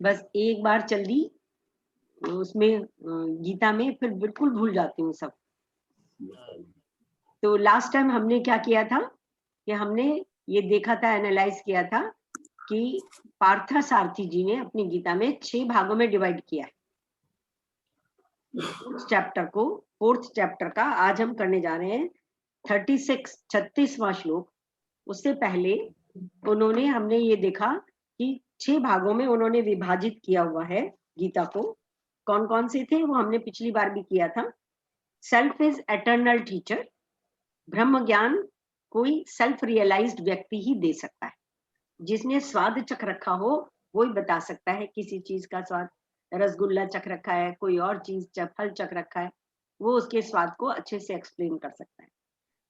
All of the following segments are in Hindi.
बस एक बार चल दी उसमें गीता में, फिर बिल्कुल भूल जाती हूँ सब। तो लास्ट टाइम हमने क्या किया था कि हमने ये देखा था, एनालाइज किया था कि पार्थसारथी जी ने अपनी गीता में 6 भागों में डिवाइड किया है। फोर्थ चैप्टर का आज हम करने जा रहे हैं 36वां श्लोक। उससे पहले हमने ये देखा कि 6 भागों में उन्होंने विभाजित किया हुआ है गीता को। कौन कौन से थे वो हमने पिछली बार भी किया था। सेल्फ इज एटर्नल टीचर, ब्रह्म ज्ञान कोई सेल्फ रियलाइज्ड व्यक्ति ही दे सकता है। जिसने स्वाद चख रखा हो वही बता सकता है किसी चीज का स्वाद। रसगुल्ला चख रखा है, कोई और चीज फल चख रखा है, वो उसके स्वाद को अच्छे से एक्सप्लेन कर सकता है।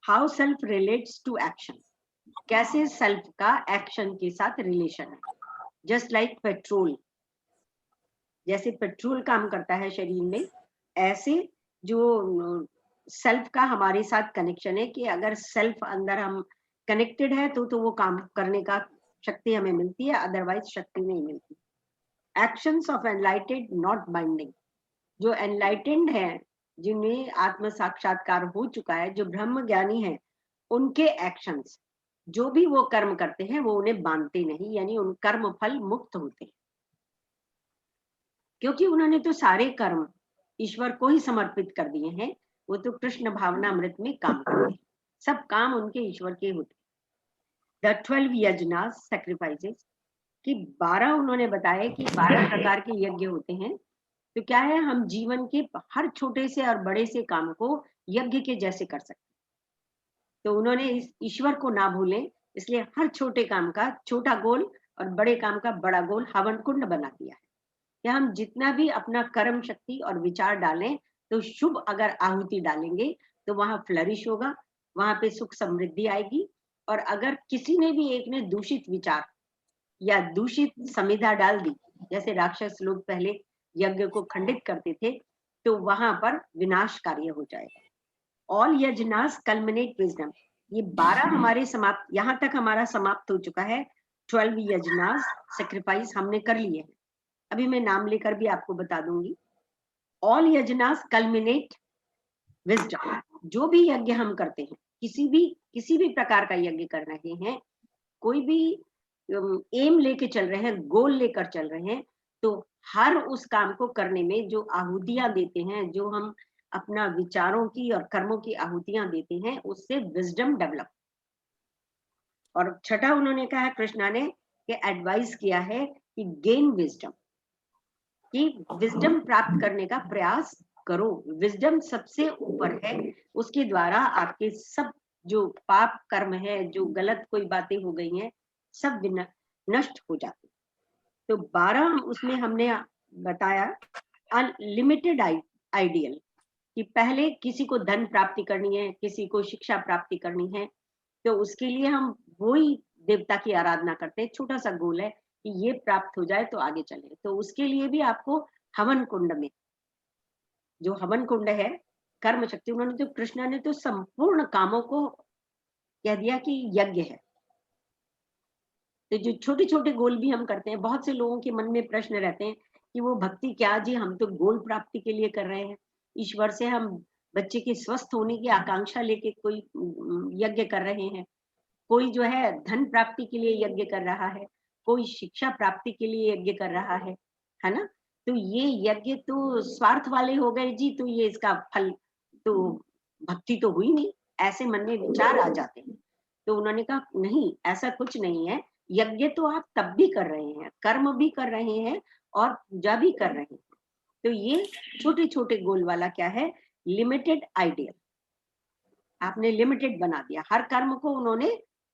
How self relates to action, कैसे सेल्फ का एक्शन के साथ रिलेशन है। जस्ट लाइक पेट्रोल, जैसे पेट्रोल काम करता है शरीर में, ऐसे जो सेल्फ का हमारे साथ कनेक्शन है कि अगर सेल्फ अंदर हम कनेक्टेड है तो वो काम करने का शक्ति हमें मिलती है, अदरवाइज शक्ति नहीं मिलती। एक्शंस ऑफ एनलाइटेड नॉट बाइंडिंग, जो एनलाइटेंड है, जिन्हें आत्म साक्षात्कार हो चुका है, जो ब्रह्म ज्ञानी है, उनके एक्शंस जो भी वो कर्म करते हैं वो उन्हें बांधते नहीं, यानी उन कर्म फल मुक्त होते हैं, क्योंकि उन्होंने तो सारे कर्म ईश्वर को ही समर्पित कर दिए हैं। वो तो कृष्ण भावनामृत में काम करते हैं, सब काम उनके ईश्वर के होते हैं। द 12 यज्ञास सैक्रिफाइसेस, कि 12 उन्होंने बताया कि 12 प्रकार के यज्ञ होते हैं। तो क्या है, हम जीवन के हर छोटे से और बड़े से काम को यज्ञ के जैसे कर सकते हैं। तो उन्होंने इस ईश्वर को ना भूलें, इसलिए हर छोटे काम का छोटा गोल और बड़े काम का बड़ा गोल हवन कुंड बना दिया है। कि हम जितना भी अपना कर्म शक्ति और विचार डालें, तो शुभ अगर आहुति डालेंगे तो वहां फ्लरिश होगा, वहां पे सुख समृद्धि आएगी। और अगर किसी ने भी एक ने दूषित विचार या दूषित संविधा डाल दी, जैसे राक्षस लोग पहले यज्ञ को खंडित करते थे, तो वहां पर विनाश कार्य हो जाएगा। ऑल यज्ञास कल्मिनेट विजडम, ये 12 हमारे समाप्त, यहाँ तक हमारा समाप्त हो चुका है। 12 यज्ञास सेक्रीफाइस हमने कर लिए हैं, अभी मैं नाम लेकर भी आपको बता दूंगी। ऑल यज्ञास कल्मिनेट विजडम, जो भी यज्ञ हम करते हैं, किसी भी प्रकार का यज्ञ कर रहे हैं, कोई भी एम लेके चल रहे हैं, गोल लेकर चल रहे हैं, तो हर उस काम को करने में जो आहुतियां देते हैं, जो हम अपना विचारों की और कर्मों की आहुतियां देते हैं, उससे विजडम डेवलप। और छठा उन्होंने कहा, कृष्णा ने कि एडवाइस किया है कि गेन विजडम, कि विजडम प्राप्त करने का प्रयास करो। विजडम सबसे ऊपर है, उसके द्वारा आपके सब जो पाप कर्म है, जो गलत कोई बातें हो गई हैं, सब नष्ट हो जाते। तो 12 उसमें हमने बताया। अनलिमिटेड आइडियल, कि पहले किसी को धन प्राप्ति करनी है, किसी को शिक्षा प्राप्ति करनी है, तो उसके लिए हम वही देवता की आराधना करते हैं। छोटा सा गोल है कि ये प्राप्त हो जाए तो आगे चले। तो उसके लिए भी आपको हवन कुंड में, जो हवन कुंड है कर्म शक्ति, उन्होंने तो कृष्णा ने तो संपूर्ण कामों को कह दिया कि यज्ञ है। तो जो छोटे छोटे गोल भी हम करते हैं, बहुत से लोगों के मन में प्रश्न रहते हैं कि वो भक्ति क्या जी, हम तो गोल प्राप्ति के लिए कर रहे हैं, ईश्वर से हम बच्चे के स्वस्थ होने की आकांक्षा लेके कोई यज्ञ कर रहे हैं, कोई जो है धन प्राप्ति के लिए यज्ञ कर रहा है, कोई शिक्षा प्राप्ति के लिए यज्ञ कर रहा है ना। तो ये यज्ञ तो स्वार्थ वाले हो गए जी, तो ये इसका फल तो भक्ति तो हुई नहीं, ऐसे मन में विचार आ जाते हैं। तो उन्होंने कहा नहीं, ऐसा कुछ नहीं है, यज्ञ तो आप तब भी कर रहे हैं, कर्म भी कर रहे हैं और पूजा भी कर रहे हैं। तो ये छोटे छोटे गोल वाला क्या है, लिमिटेड आइडियल, आपने लिमिटेड बना दिया, हर कर्म को उन्होंने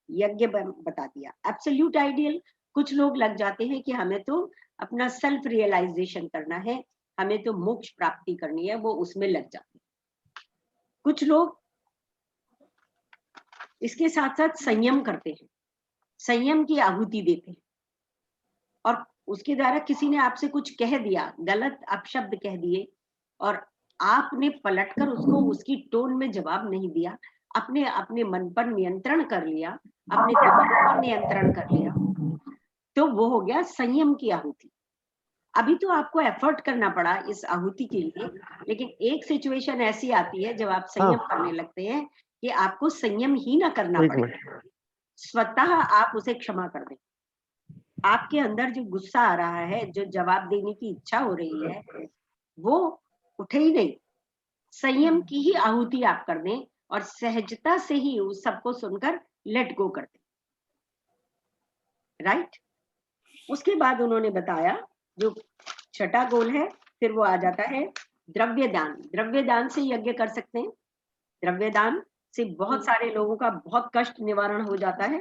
यज्ञ बता दिया। एब्सोल्यूट आइडियल, कुछ लोग लग जाते हैं कि हमें तो अपना सेल्फ रियलाइजेशन करना है, हमें तो मोक्ष प्राप्ति करनी है, वो उसमें लग जाते हैं। कुछ लोग इसके साथ साथ संयम करते हैं, संयम की आहुति देते हैं, और उसके द्वारा किसी ने आपसे कुछ कह दिया, गलत अपशब्द कह दिए, और आपने पलटकर उसको उसकी टोन में जवाब नहीं दिया, अपने अपने मन पर नियंत्रण कर लिया, अपने दिमाग पर नियंत्रण कर लिया, तो वो हो गया संयम की आहुति। अभी तो आपको एफर्ट करना पड़ा इस आहुति के लिए, लेकिन एक सिचुएशन ऐसी आती है जब आप संयम करने लगते हैं कि आपको संयम ही ना करना पड़े, स्वतः आप उसे क्षमा कर दें। आपके अंदर जो गुस्सा आ रहा है, जो जवाब देने की इच्छा हो रही है, वो उठे ही नहीं, संयम की ही आहुति आप कर दें और सहजता से ही उस सबको सुनकर लेट गो कर दें। राइट? उसके बाद उन्होंने बताया जो छठा गोल है, फिर वो आ जाता है द्रव्य दान। द्रव्य दान से यज्ञ कर सकते हैं। द्रव्य दान से बहुत सारे लोगों का बहुत कष्ट निवारण हो जाता है।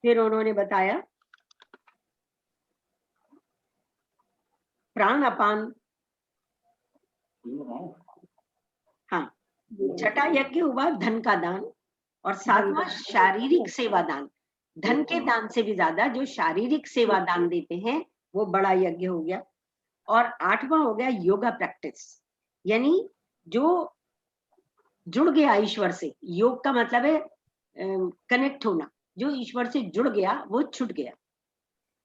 फिर उन्होंने बताया प्राण अपान, हाँ, छठा यज्ञ हुआ धन का दान, और सातवां शारीरिक सेवा दान। धन के दान से भी ज्यादा जो शारीरिक सेवा दान देते हैं वो बड़ा यज्ञ हो गया। और आठवां हो गया योगा प्रैक्टिस, यानी जो जुड़ गया ईश्वर से। योग का मतलब है कनेक्ट होना, जो ईश्वर से जुड़ गया वो छूट गया।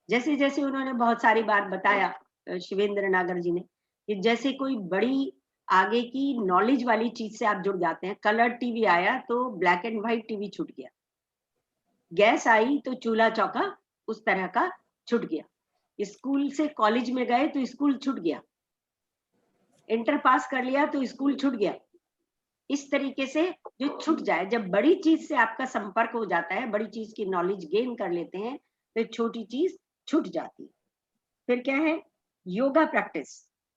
जैसे जैसे उन्होंने बहुत सारी बार बताया शिवेंद्र नागर जी ने, कि जैसे कोई बड़ी आगे की नॉलेज वाली चीज से आप जुड़ जाते हैं। कलर टीवी आया तो ब्लैक एंड व्हाइट टीवी छूट गया, गैस आई तो चूल्हा चौका उस तरह का छूट गया, स्कूल से कॉलेज में गए तो स्कूल छूट गया, इंटर पास कर लिया तो स्कूल छूट गया। इस तरीके से जो छूट जाए, जब बड़ी चीज से आपका संपर्क हो जाता है, बड़ी चीज की नॉलेज गेन कर लेते हैं, तो छोटी चीज छूट जाती है। फिर क्या है योगा प्रैक्टिस,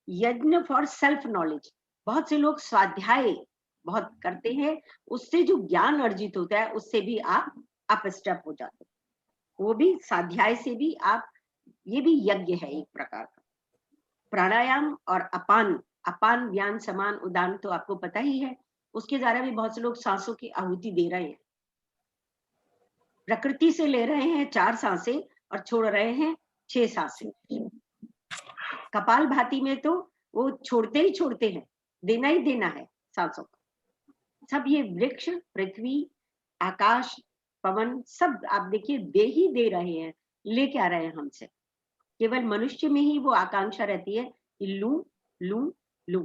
यज्ञ फॉर सेल्फ नॉलेज। बहुत से लोग स्वाध्याय बहुत करते हैं, उससे जो ज्ञान अर्जित होता है उससे भी आप अप स्टेप हो जाते हैं। वो भी स्वाध्याय से भी आप, ये भी यज्ञ है एक प्रकार का। प्राणायाम और अपान, अपान व्यान समान उदान तो आपको पता ही है, उसके द्वारा भी बहुत से लोग सांसों की आहुति दे रहे हैं। प्रकृति से ले रहे हैं 4 सांसें और छोड़ रहे हैं 6 सांसें। कपाल भाती में तो वो छोड़ते ही छोड़ते हैं, देना ही देना है सांसों का। सब ये वृक्ष, पृथ्वी, आकाश, पवन, सब आप देखिए दे ही दे रहे हैं, लेके आ रहे हैं हमसे। केवल मनुष्य में ही वो आकांक्षा रहती है कि लूं लूं लूं,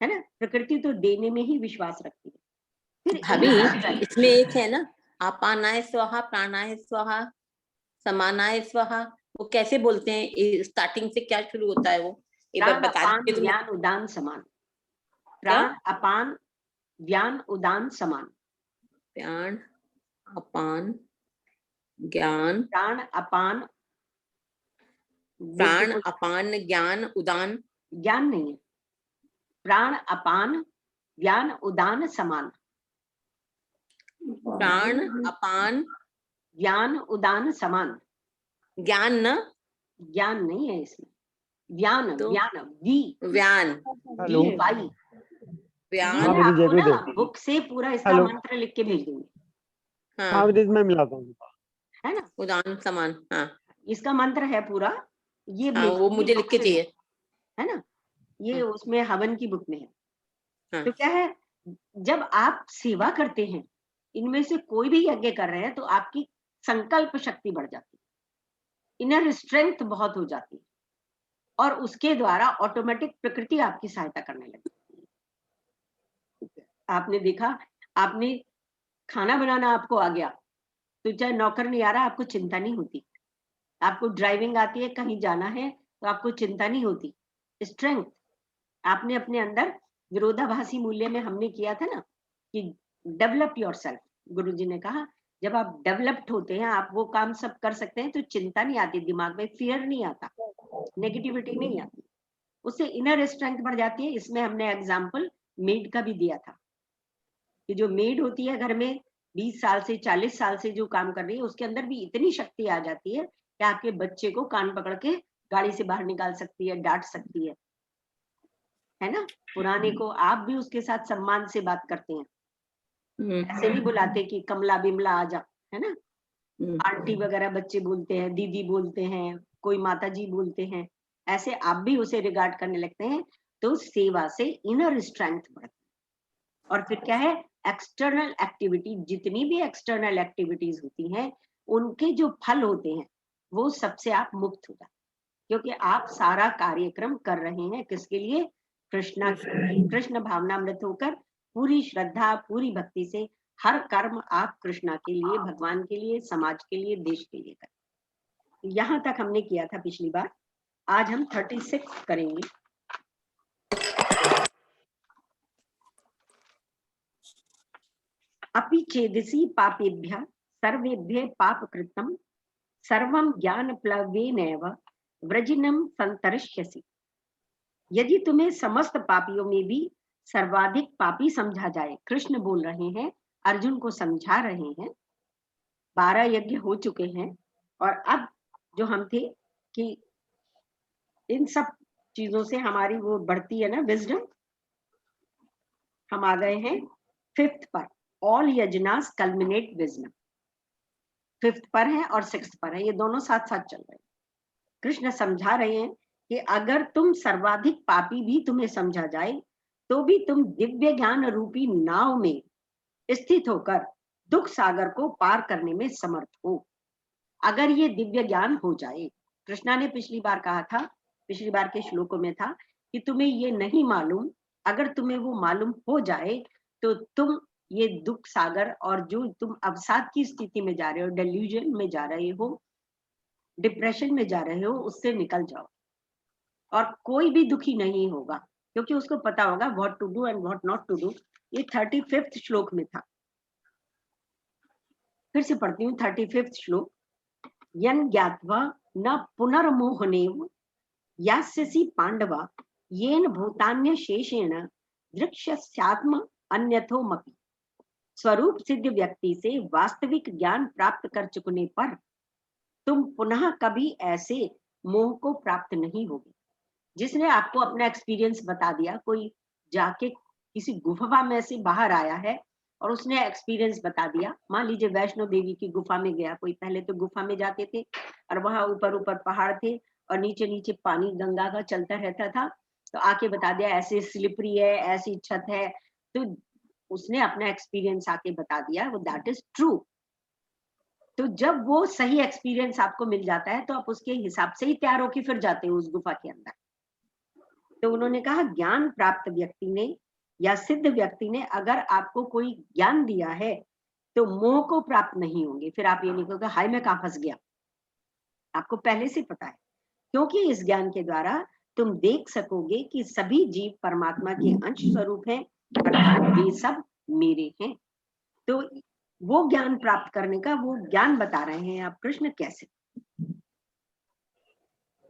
है ना। प्रकृति तो देने में ही विश्वास रखती है। फिर भाभी इसमें एक है ना, अपानाय स्वाहा, प्राणाय स्वाहा, समानाय स्वाहा, वो कैसे बोलते हैं? स्टार्टिंग से क्या शुरू होता है वो एक बार बता प्राण दीजिए। व्यान उदान समान। प्राण अपान व्यान उदान समान। प्राण अपान ज्ञान, प्राण अपान, प्राण अपान ज्ञान उदान, ज्ञान नहीं है, प्राण अपान व्यान उदान समान। प्राण अपान व्यान उदान समान। ज्ञान न, ज्ञान नहीं है इसमें, व्यान तो व्यान वी व्यान, वी वाई। व्यान, मैं आपको ना बुक से पूरा इसका मंत्र लिख के भेज दूंगी। हाँ मैं मिलाता हूँ, है ना, उदान समान, हाँ इसका मंत्र है पूरा, ये हाँ वो मुझे लिख के चाहिए, है ना, ये उसमें हवन की बुक में है। हाँ। तो क्या है, जब आप सेवा करते हैं, इनमें से कोई भी यज्ञ कर रहे हैं, तो आपकी संकल्प शक्ति बढ़ जाती है, इनर स्ट्रेंथ बहुत हो जाती है, और उसके द्वारा ऑटोमेटिक प्रकृति आपकी सहायता करने लगती है। आपने देखा, आपने खाना बनाना आपको आ गया, तो चाहे नौकर नहीं आ रहा आपको चिंता नहीं होती। आपको ड्राइविंग आती है, कहीं जाना है तो आपको चिंता नहीं होती। स्ट्रेंथ आपने अपने अंदर, विरोधाभासी मूल्य में हमने किया था ना कि डेवलप योरसेल्फ। गुरुजी ने कहा जब आप डेवलप्ड होते हैं, आप वो काम सब कर सकते हैं, तो चिंता नहीं आती, दिमाग में फियर नहीं आता, नेगेटिविटी नहीं आती, उससे इनर स्ट्रेंथ बढ़ जाती है। इसमें हमने एग्जाम्पल मेड का भी दिया था कि जो मेड होती है घर में 20 साल से 40 साल से जो काम कर रही है, उसके अंदर भी इतनी शक्ति आ जाती है कि आपके बच्चे को कान पकड़ के गाड़ी से बाहर निकाल सकती है, डांट सकती है ना। पुराने को आप भी उसके साथ सम्मान से बात करते हैं, ऐसे नहीं बुलाते कि कमला बिमला आ जा, है ना। आंटी वगैरह बच्चे बोलते हैं, दीदी बोलते हैं, कोई माता जी बोलते हैं, ऐसे आप भी उसे रिगार्ड करने लगते हैं। तो सेवा से इनर स्ट्रेंथ बढ़ती है। और फिर क्या है, एक्सटर्नल एक्टिविटी, जितनी भी एक्सटर्नल एक्टिविटीज होती हैं उनके जो फल होते हैं वो सबसे आप मुक्त हो जाते, क्योंकि आप सारा कार्यक्रम कर रहे हैं किसके लिए? कृष्ण भावनामृत होकर पूरी श्रद्धा पूरी भक्ति से हर कर्म आप कृष्णा के लिए, भगवान के लिए, समाज के लिए, देश के लिए करें। यहाँ तक हमने किया था पिछली बार। आज हम 36 करेंगे। अपि चेदसि पापेभ्यः सर्वेभ्यः पापकृतं सर्वं ज्ञानप्लवेनैव व्रजिनं संतरिष्यसि। यदि तुम्हें समस्त पापियों में भी सर्वाधिक पापी समझा जाए, कृष्ण बोल रहे हैं, अर्जुन को समझा रहे हैं। 12 यज्ञ हो चुके हैं और अब जो हम थे कि इन सब चीजों से हमारी वो बढ़ती है ना विजडम, हम आ गए हैं 5th पर। ऑल यजनास कल्मिनेट विजडम 5th पर है और 6th पर है, ये दोनों साथ साथ चल रहे हैं। कृष्ण समझा रहे हैं कि अगर तुम सर्वाधिक पापी भी तुम्हें समझा जाए तो भी तुम दिव्य ज्ञान रूपी नाव में स्थित होकर दुख सागर को पार करने में समर्थ हो। अगर ये दिव्य ज्ञान हो जाए, कृष्णा ने पिछली बार कहा था, पिछली बार के श्लोकों में था कि तुम्हें ये नहीं मालूम, अगर तुम्हें वो मालूम हो जाए तो तुम ये दुख सागर और जो तुम अवसाद की स्थिति में जा रहे हो, डेल्यूजन में जा रहे हो, डिप्रेशन में जा रहे हो, उससे निकल जाओ और कोई भी दुखी नहीं होगा, क्योंकि उसको पता होगा what to do and what not to do. ये 35th श्लोक में था। फिर से पढ़ती हूँ 35th श्लोक। यन ज्ञात्वा न पुनर्मोहनेव यास्यसि पांडवा येन भूतान्य शेषेण दृक्ष्यस्यात्म अन्यथोमपि। स्वरूप सिद्ध व्यक्ति से वास्तविक ज्ञान प्राप्त कर चुकने पर तुम पुनः कभी ऐसे मोह को प्राप्त नहीं होगे। जिसने आपको अपना एक्सपीरियंस बता दिया, कोई जाके किसी गुफा में से बाहर आया है और उसने एक्सपीरियंस बता दिया, मान लीजिए वैष्णो देवी की गुफा में गया कोई, पहले तो गुफा में जाते थे और वहां ऊपर ऊपर पहाड़ थे और नीचे नीचे पानी गंगा का चलता रहता था, तो आके बता दिया ऐसे स्लिपरी है, ऐसी छत है, तो उसने अपना एक्सपीरियंस आके बता दिया, वो दैट इज ट्रू। तो जब वो सही एक्सपीरियंस आपको मिल जाता है तो आप उसके हिसाब से ही तैयार होके फिर जाते हो उस गुफा के अंदर। तो उन्होंने कहा ज्ञान प्राप्त व्यक्ति ने या सिद्ध व्यक्ति ने अगर आपको कोई ज्ञान दिया है तो मोह को प्राप्त नहीं होंगे। फिर आप ये नहीं कहोगे हाय मैं कहाँ फंस गया, आपको पहले से पता है, क्योंकि इस ज्ञान के द्वारा तुम देख सकोगे कि सभी जीव परमात्मा के अंश स्वरूप हैं, अर्थात वे सब मेरे हैं। तो वो ज्ञान प्राप्त करने का वो ज्ञान बता रहे हैं आप कृष्ण कैसे।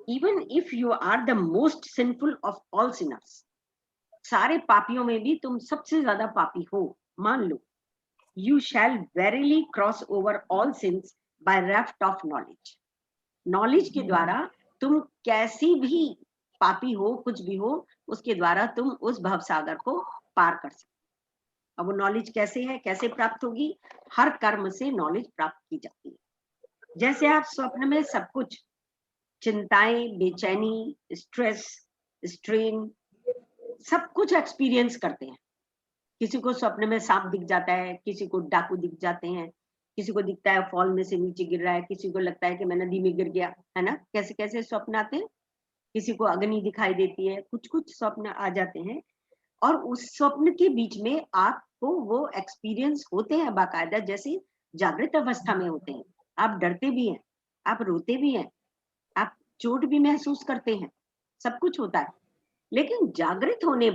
Even if you are the most sinful of all sinners, सारे पापियों में भी तुम सबसे ज्यादा पापी हो, मान लो, you shall verily cross over all sins by raft of knowledge। Knowledge के द्वारा तुम कैसी भी पापी हो, कुछ भी हो, उसके द्वारा तुम उस भवसागर को पार कर सकते। अब वो नॉलेज कैसे है, कैसे प्राप्त होगी? हर कर्म से नॉलेज प्राप्त की जाती है। जैसे आप स्वप्न में सब कुछ, चिंताएं, बेचैनी, स्ट्रेस, स्ट्रेन, सब कुछ एक्सपीरियंस करते हैं। किसी को स्वप्न में सांप दिख जाता है, किसी को डाकू दिख जाते हैं, किसी को दिखता है फॉल में से नीचे गिर रहा है, किसी को लगता है कि मैं नदी में गिर गया, है ना, कैसे कैसे स्वप्न आते हैं। किसी को अग्नि दिखाई देती है, कुछ कुछ स्वप्न आ जाते हैं और उस स्वप्न के बीच में आपको वो एक्सपीरियंस होते हैं बाकायदा, जैसे जागृत अवस्था में होते हैं। आप डरते भी हैं, आप रोते भी हैं, आप चोट भी महसूस करते हैं, सब कुछ होता है, लेकिन जागृत होने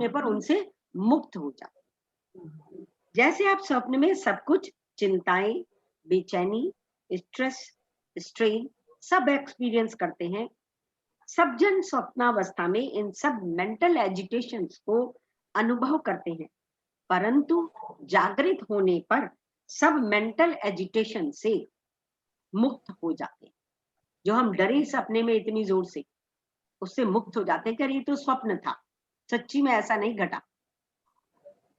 पर उनसे मुक्त हो जाते। जैसे आप स्वप्न में सब कुछ, चिंताएं, बेचैनी, स्ट्रेस, स्ट्रेन सब एक्सपीरियंस करते हैं, सब जन स्वप्नावस्था में इन सब मेंटल एजिटेशंस को अनुभव करते हैं, परंतु जागृत होने पर सब मेंटल एजिटेशन से मुक्त हो जाते हैं। जो हम डरे सपने में इतनी जोर से, उससे मुक्त हो जाते हैं कि ये तो स्वप्न था, सच्ची में ऐसा नहीं घटा,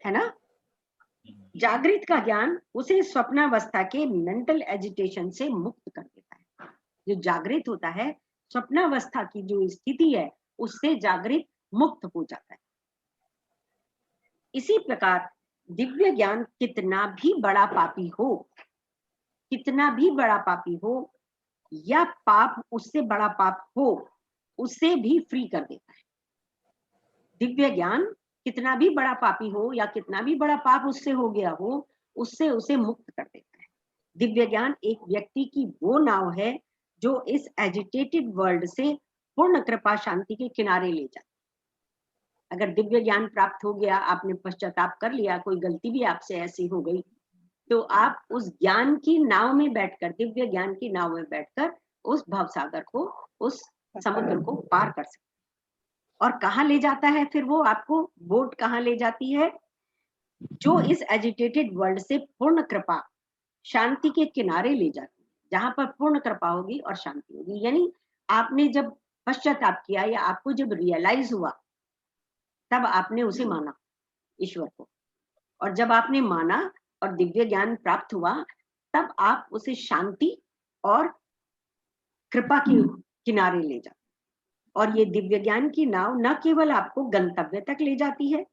है ना। जागृत का ज्ञान उसे स्वप्नावस्था के मेंटल एजिटेशन से मुक्त कर देता है। जो जागृत होता है, स्वप्नावस्था की जो स्थिति है उससे जागृत मुक्त हो जाता है। इसी प्रकार दिव्य ज्ञान कितना भी बड़ा पापी हो, कितना भी बड़ा पापी हो, या पाप उससे बड़ा पाप हो, उसे भी फ्री कर देता है। दिव्य ज्ञान कितना भी बड़ा पापी हो या कितना भी बड़ा पाप उससे हो गया हो, उससे उसे मुक्त कर देता है। दिव्य ज्ञान एक व्यक्ति की वो नाव है जो इस एजिटेटेड वर्ल्ड से पूर्ण कृपा शांति के किनारे ले जाती है। अगर दिव्य ज्ञान प्राप्त हो गया, आपने पश्चाताप कर लिया, कोई गलती भी आपसे ऐसी हो गई, तो आप उस ज्ञान की नाव में बैठकर, दिव्य ज्ञान की नाव में बैठकर उस भवसागर को, उस समुद्र को पार कर सकते। और कहाँ ले जाता है फिर वो आपको? बोट कहाँ ले जाती है? जो इस एजिटेटेड वर्ल्ड से पूर्ण कृपा शांति के किनारे ले जाती है, जहां पर पूर्ण कृपा होगी और शांति होगी। यानी आपने जब पश्चाताप किया या आपको जब रियलाइज हुआ, तब आपने उसे माना, ईश्वर को। और जब आपने माना और दिव्य ज्ञान प्राप्त हुआ, तब आप उसे शांति और कृपा के किनारे ले जाते। और ये दिव्य ज्ञान की नाव न केवल आपको गंतव्य तक ले जाती है,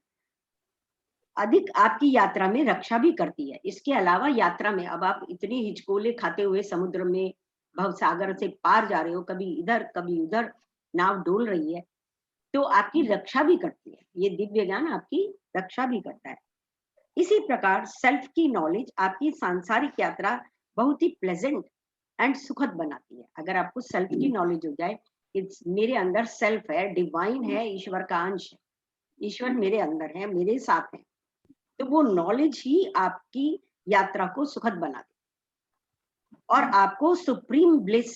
अधिक आपकी यात्रा में रक्षा भी करती है। इसके अलावा यात्रा में अब आप इतने हिचकोले खाते हुए समुद्र में, भवसागर से पार जा रहे हो, कभी इधर कभी उधर नाव डोल रही है, तो आपकी रक्षा भी करती है। ये दिव्य ज्ञान आपकी रक्षा भी करता है। इसी प्रकार सेल्फ की नॉलेज आपकी सांसारिक यात्रा बहुत ही प्लेजेंट एंड सुखद बनाती है। अगर आपको सेल्फ की नॉलेज हो जाए कि मेरे अंदर सेल्फ है, डिवाइन है, ईश्वर का अंश है, ईश्वर मेरे अंदर है, मेरे साथ है, तो वो नॉलेज ही आपकी यात्रा को सुखद बना दे और आपको सुप्रीम ब्लिस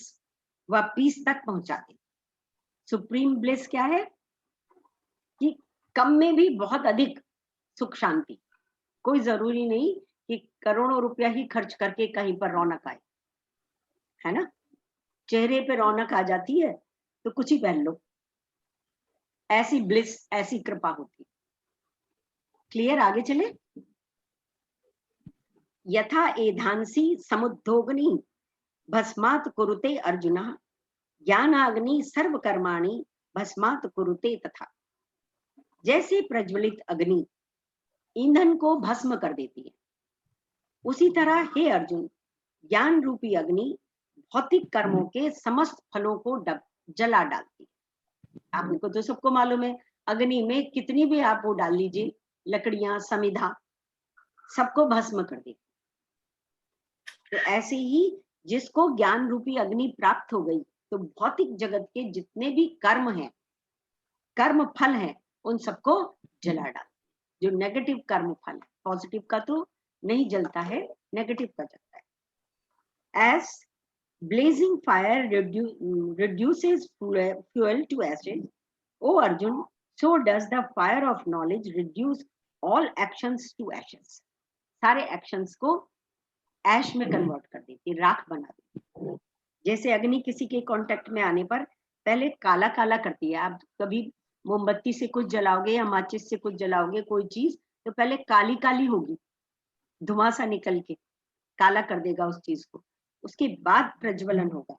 व पीस तक पहुंचा दे। सुप्रीम ब्लिस क्या है? कि कम में भी बहुत अधिक सुख शांति। कोई जरूरी नहीं कि करोड़ों रुपया ही खर्च करके कहीं पर रौनक आए, है ना? चेहरे पे रौनक आ जाती है तो कुछ ही पहन लो, ऐसी ब्लिस, ऐसी कृपा होती। क्लियर? आगे चले। यथा एधांसी समुद्योगनी भस्मात् कुरुते अर्जुन, ज्ञानाग्नि सर्व कर्माणि भस्मात् कुरुते तथा। जैसे प्रज्वलित अग्नि ईंधन को भस्म कर देती है, उसी तरह हे अर्जुन, ज्ञान रूपी अग्नि भौतिक कर्मों के समस्त फलों को जला डालती है। आपको तो सबको मालूम है, अग्नि में कितनी भी आप वो डाल लीजिए, लकड़ियां, समिधा, सबको भस्म कर देती। तो ऐसे ही जिसको ज्ञान रूपी अग्नि प्राप्त हो गई, तो भौतिक जगत के जितने भी कर्म हैं, कर्म फल हैं, उन सबको जला डाल। जो नेगेटिव कर्म फल है, पॉजिटिव का तो नहीं जलता है, नेगेटिव का जलता है। As blazing fire reduces fuel to ashes, O Arjun, so does the fire of knowledge reduce all actions to ashes. सारे एक्शंस को ऐश में कन्वर्ट कर देती, राख बना देती। जैसे अग्नि किसी के कांटेक्ट में आने पर पहले काला काला करती है। आप कभी मोमबत्ती से कुछ जलाओगे या माचिस से कुछ जलाओगे कोई चीज, तो पहले काली काली होगी, धुआं सा निकल के काला कर देगा उस चीज को, उसके बाद प्रज्वलन होगा,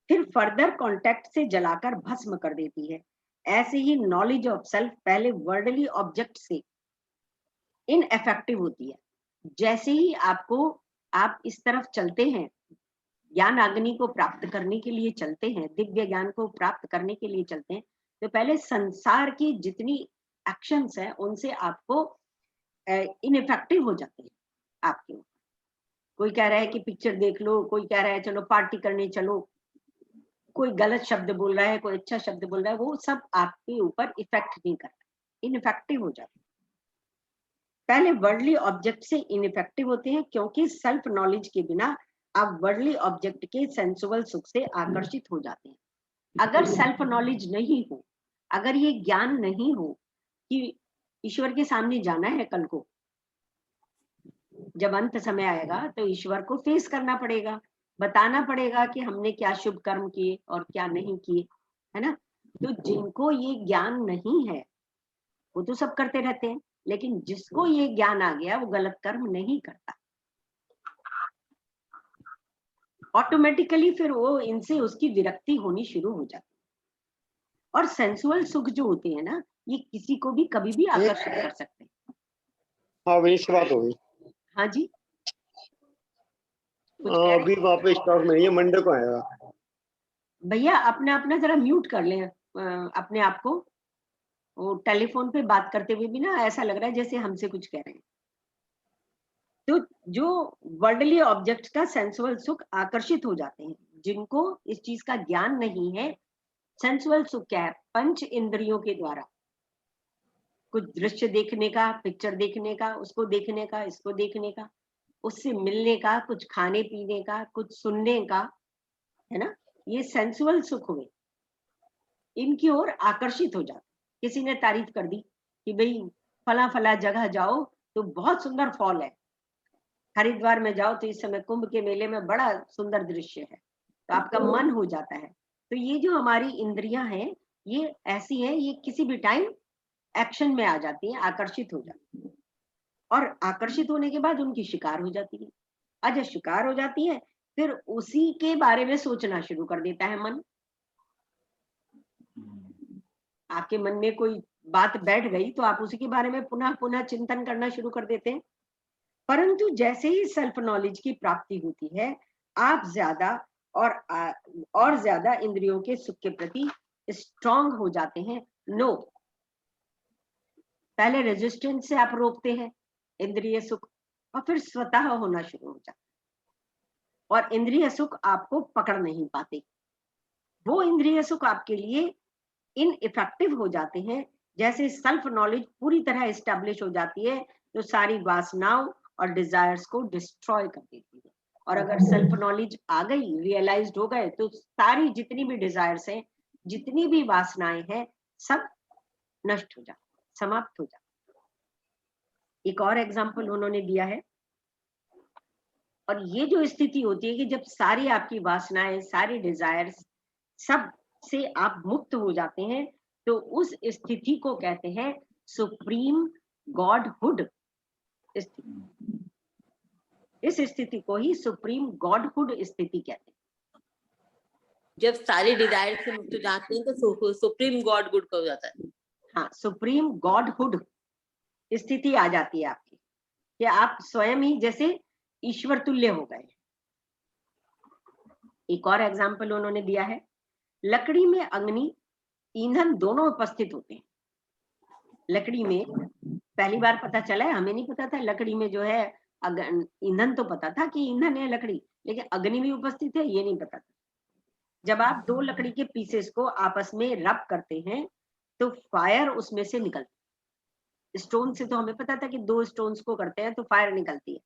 फिर फर्दर कांटेक्ट से जलाकर भस्म कर देती है। ऐसे ही नॉलेज ऑफ सेल्फ पहले वर्ल्डली ऑब्जेक्ट से इनएफेक्टिव होती है। जैसे ही आप इस तरफ चलते हैं, ज्ञान अग्नि को प्राप्त करने के लिए चलते हैं, दिव्य ज्ञान को प्राप्त करने के लिए चलते हैं, तो पहले संसार की जितनी एक्शंस हैं उनसे आपको इनइफेक्टिव हो जाते हैं आपके ऊपर। कोई कह रहा है कि पिक्चर देख लो, कोई कह रहा है चलो पार्टी करने चलो, कोई गलत शब्द बोल रहा है, कोई अच्छा शब्द बोल रहा है, वो सब आपके ऊपर इफेक्ट नहीं कर रहा, इनइफेक्टिव हो जाते हैं। पहले वर्ल्डली ऑब्जेक्ट से इनइफेक्टिव होते हैं, क्योंकि सेल्फ नॉलेज के बिना आप वर्ल्डली ऑब्जेक्ट के सेंसुअल सुख से आकर्षित हो जाते हैं। अगर सेल्फ नॉलेज नहीं हो, अगर ये ज्ञान नहीं हो कि ईश्वर के सामने जाना है कल को, जब अंत समय आएगा तो ईश्वर को फेस करना पड़ेगा, बताना पड़ेगा कि हमने क्या शुभ कर्म किए और क्या नहीं किए, है ना? तो जिनको ये ज्ञान नहीं है वो तो सब करते रहते हैं, लेकिन जिसको ये ज्ञान आ गया वो गलत कर्म नहीं करता। ऑटोमेटिकली फिर वो इनसे उसकी विरक्ति होनी शुरू हो जाती है। और सेंसुअल सुख जो होते हैं ना, ये किसी को भी कभी भी आकर्षित कर सकते हैं। हाँ वहीं से बात होगी। हाँ जी, कुछ कह रहे अभी वहाँ पे स्टॉक में नहीं है, मंडे को आएगा। भैया? अपना अपना जरा म्यूट कर लें अपने आप को। वो टेलीफोन पे बात करते हुए भी ना ऐसा लग रहा है जैसे हमसे कुछ कह रहे हैं। तो जो वर्ल्डली ऑब्जेक्ट्स का सेंसुअल सुख आकर्षित हो जाते हैं, जिनको इस चीज का ज्ञान नहीं है, सेंसुअल सुख क्या है? पंच इंद्रियों के द्वारा कुछ दृश्य देखने का, पिक्चर देखने का, उसको देखने का, इसको देखने का, उससे मिलने का, कुछ खाने पीने का, कुछ सुनने का, है ना, ये सेंसुअल सुख हुए। इनकी ओर आकर्षित हो जाते। किसी ने तारीफ कर दी कि भाई फला फला जगह जाओ तो बहुत सुंदर फॉल है, हरिद्वार में जाओ तो इस समय कुंभ के मेले में बड़ा सुंदर दृश्य है, तो आपका मन हो जाता है। तो ये जो हमारी इंद्रियां हैं, ये ऐसी हैं, ये किसी भी टाइम एक्शन में आ जाती हैं, आकर्षित हो जाती है, और आकर्षित होने के बाद उनकी शिकार हो जाती है। आज जब शिकार हो जाती है, फिर उसी के बारे में सोचना शुरू कर देता है मन। आपके मन में कोई बात बैठ गई तो आप उसी के बारे में पुनः पुनः चिंतन करना शुरू कर देते हैं। परंतु जैसे ही सेल्फ नॉलेज की प्राप्ति होती है, आप ज्यादा और ज्यादा इंद्रियों के सुख के प्रति स्ट्रांग हो जाते हैं। नो, पहले रेजिस्टेंस से आप रोकते हैं इंद्रिय सुख, और फिर स्वतः होना शुरू हो जाता है, और इंद्रिय सुख आपको पकड़ नहीं पाते। वो इंद्रिय सुख आपके लिए इनइफेक्टिव हो जाते हैं। जैसे सेल्फ नॉलेज पूरी तरह एस्टेब्लिश हो जाती है, तो सारी वासनाओं और डिजायर्स को डिस्ट्रॉय कर देती है। और अगर सेल्फ नॉलेज आ गई, रियलाइज्ड हो गए, तो सारी जितनी भी डिजायर्स हैं, जितनी भी वासनाएं हैं, सब नष्ट हो जाती, समाप्त हो जाती। एक और एग्जाम्पल उन्होंने दिया है। और ये जो स्थिति होती है कि जब सारी आपकी वासनाएं, सारी डिजायर्स, सब से आप मुक्त हो जाते हैं, तो उस स्थिति को कहते हैं सुप्रीम गॉडहुड स्थिति। इस स्थिति को ही सुप्रीम गॉडहुड स्थिति कहते हैं। जब सारी डिजायर से मुक्त हो जाते हैं तो सुप्रीम गॉड गुड हो जाता है। हाँ, सुप्रीम गॉडहुड स्थिति आ जाती है आपकी, कि आप स्वयं ही जैसे ईश्वर तुल्य हो गए। एक और एग्जाम्पल उन्होंने दिया है, लकड़ी में अग्नि, ईंधन दोनों उपस्थित होते हैं। लकड़ी में पहली बार पता चला है, हमें नहीं पता था लकड़ी में जो है ईंधन, तो पता था कि ईंधन है लकड़ी, लेकिन अग्नि भी उपस्थित है ये नहीं पता था। जब आप दो लकड़ी के पीसेस को आपस में रब करते हैं तो फायर उसमें से निकलती है। स्टोन से तो हमें पता था कि दो स्टोन्स को करते हैं तो फायर निकलती है,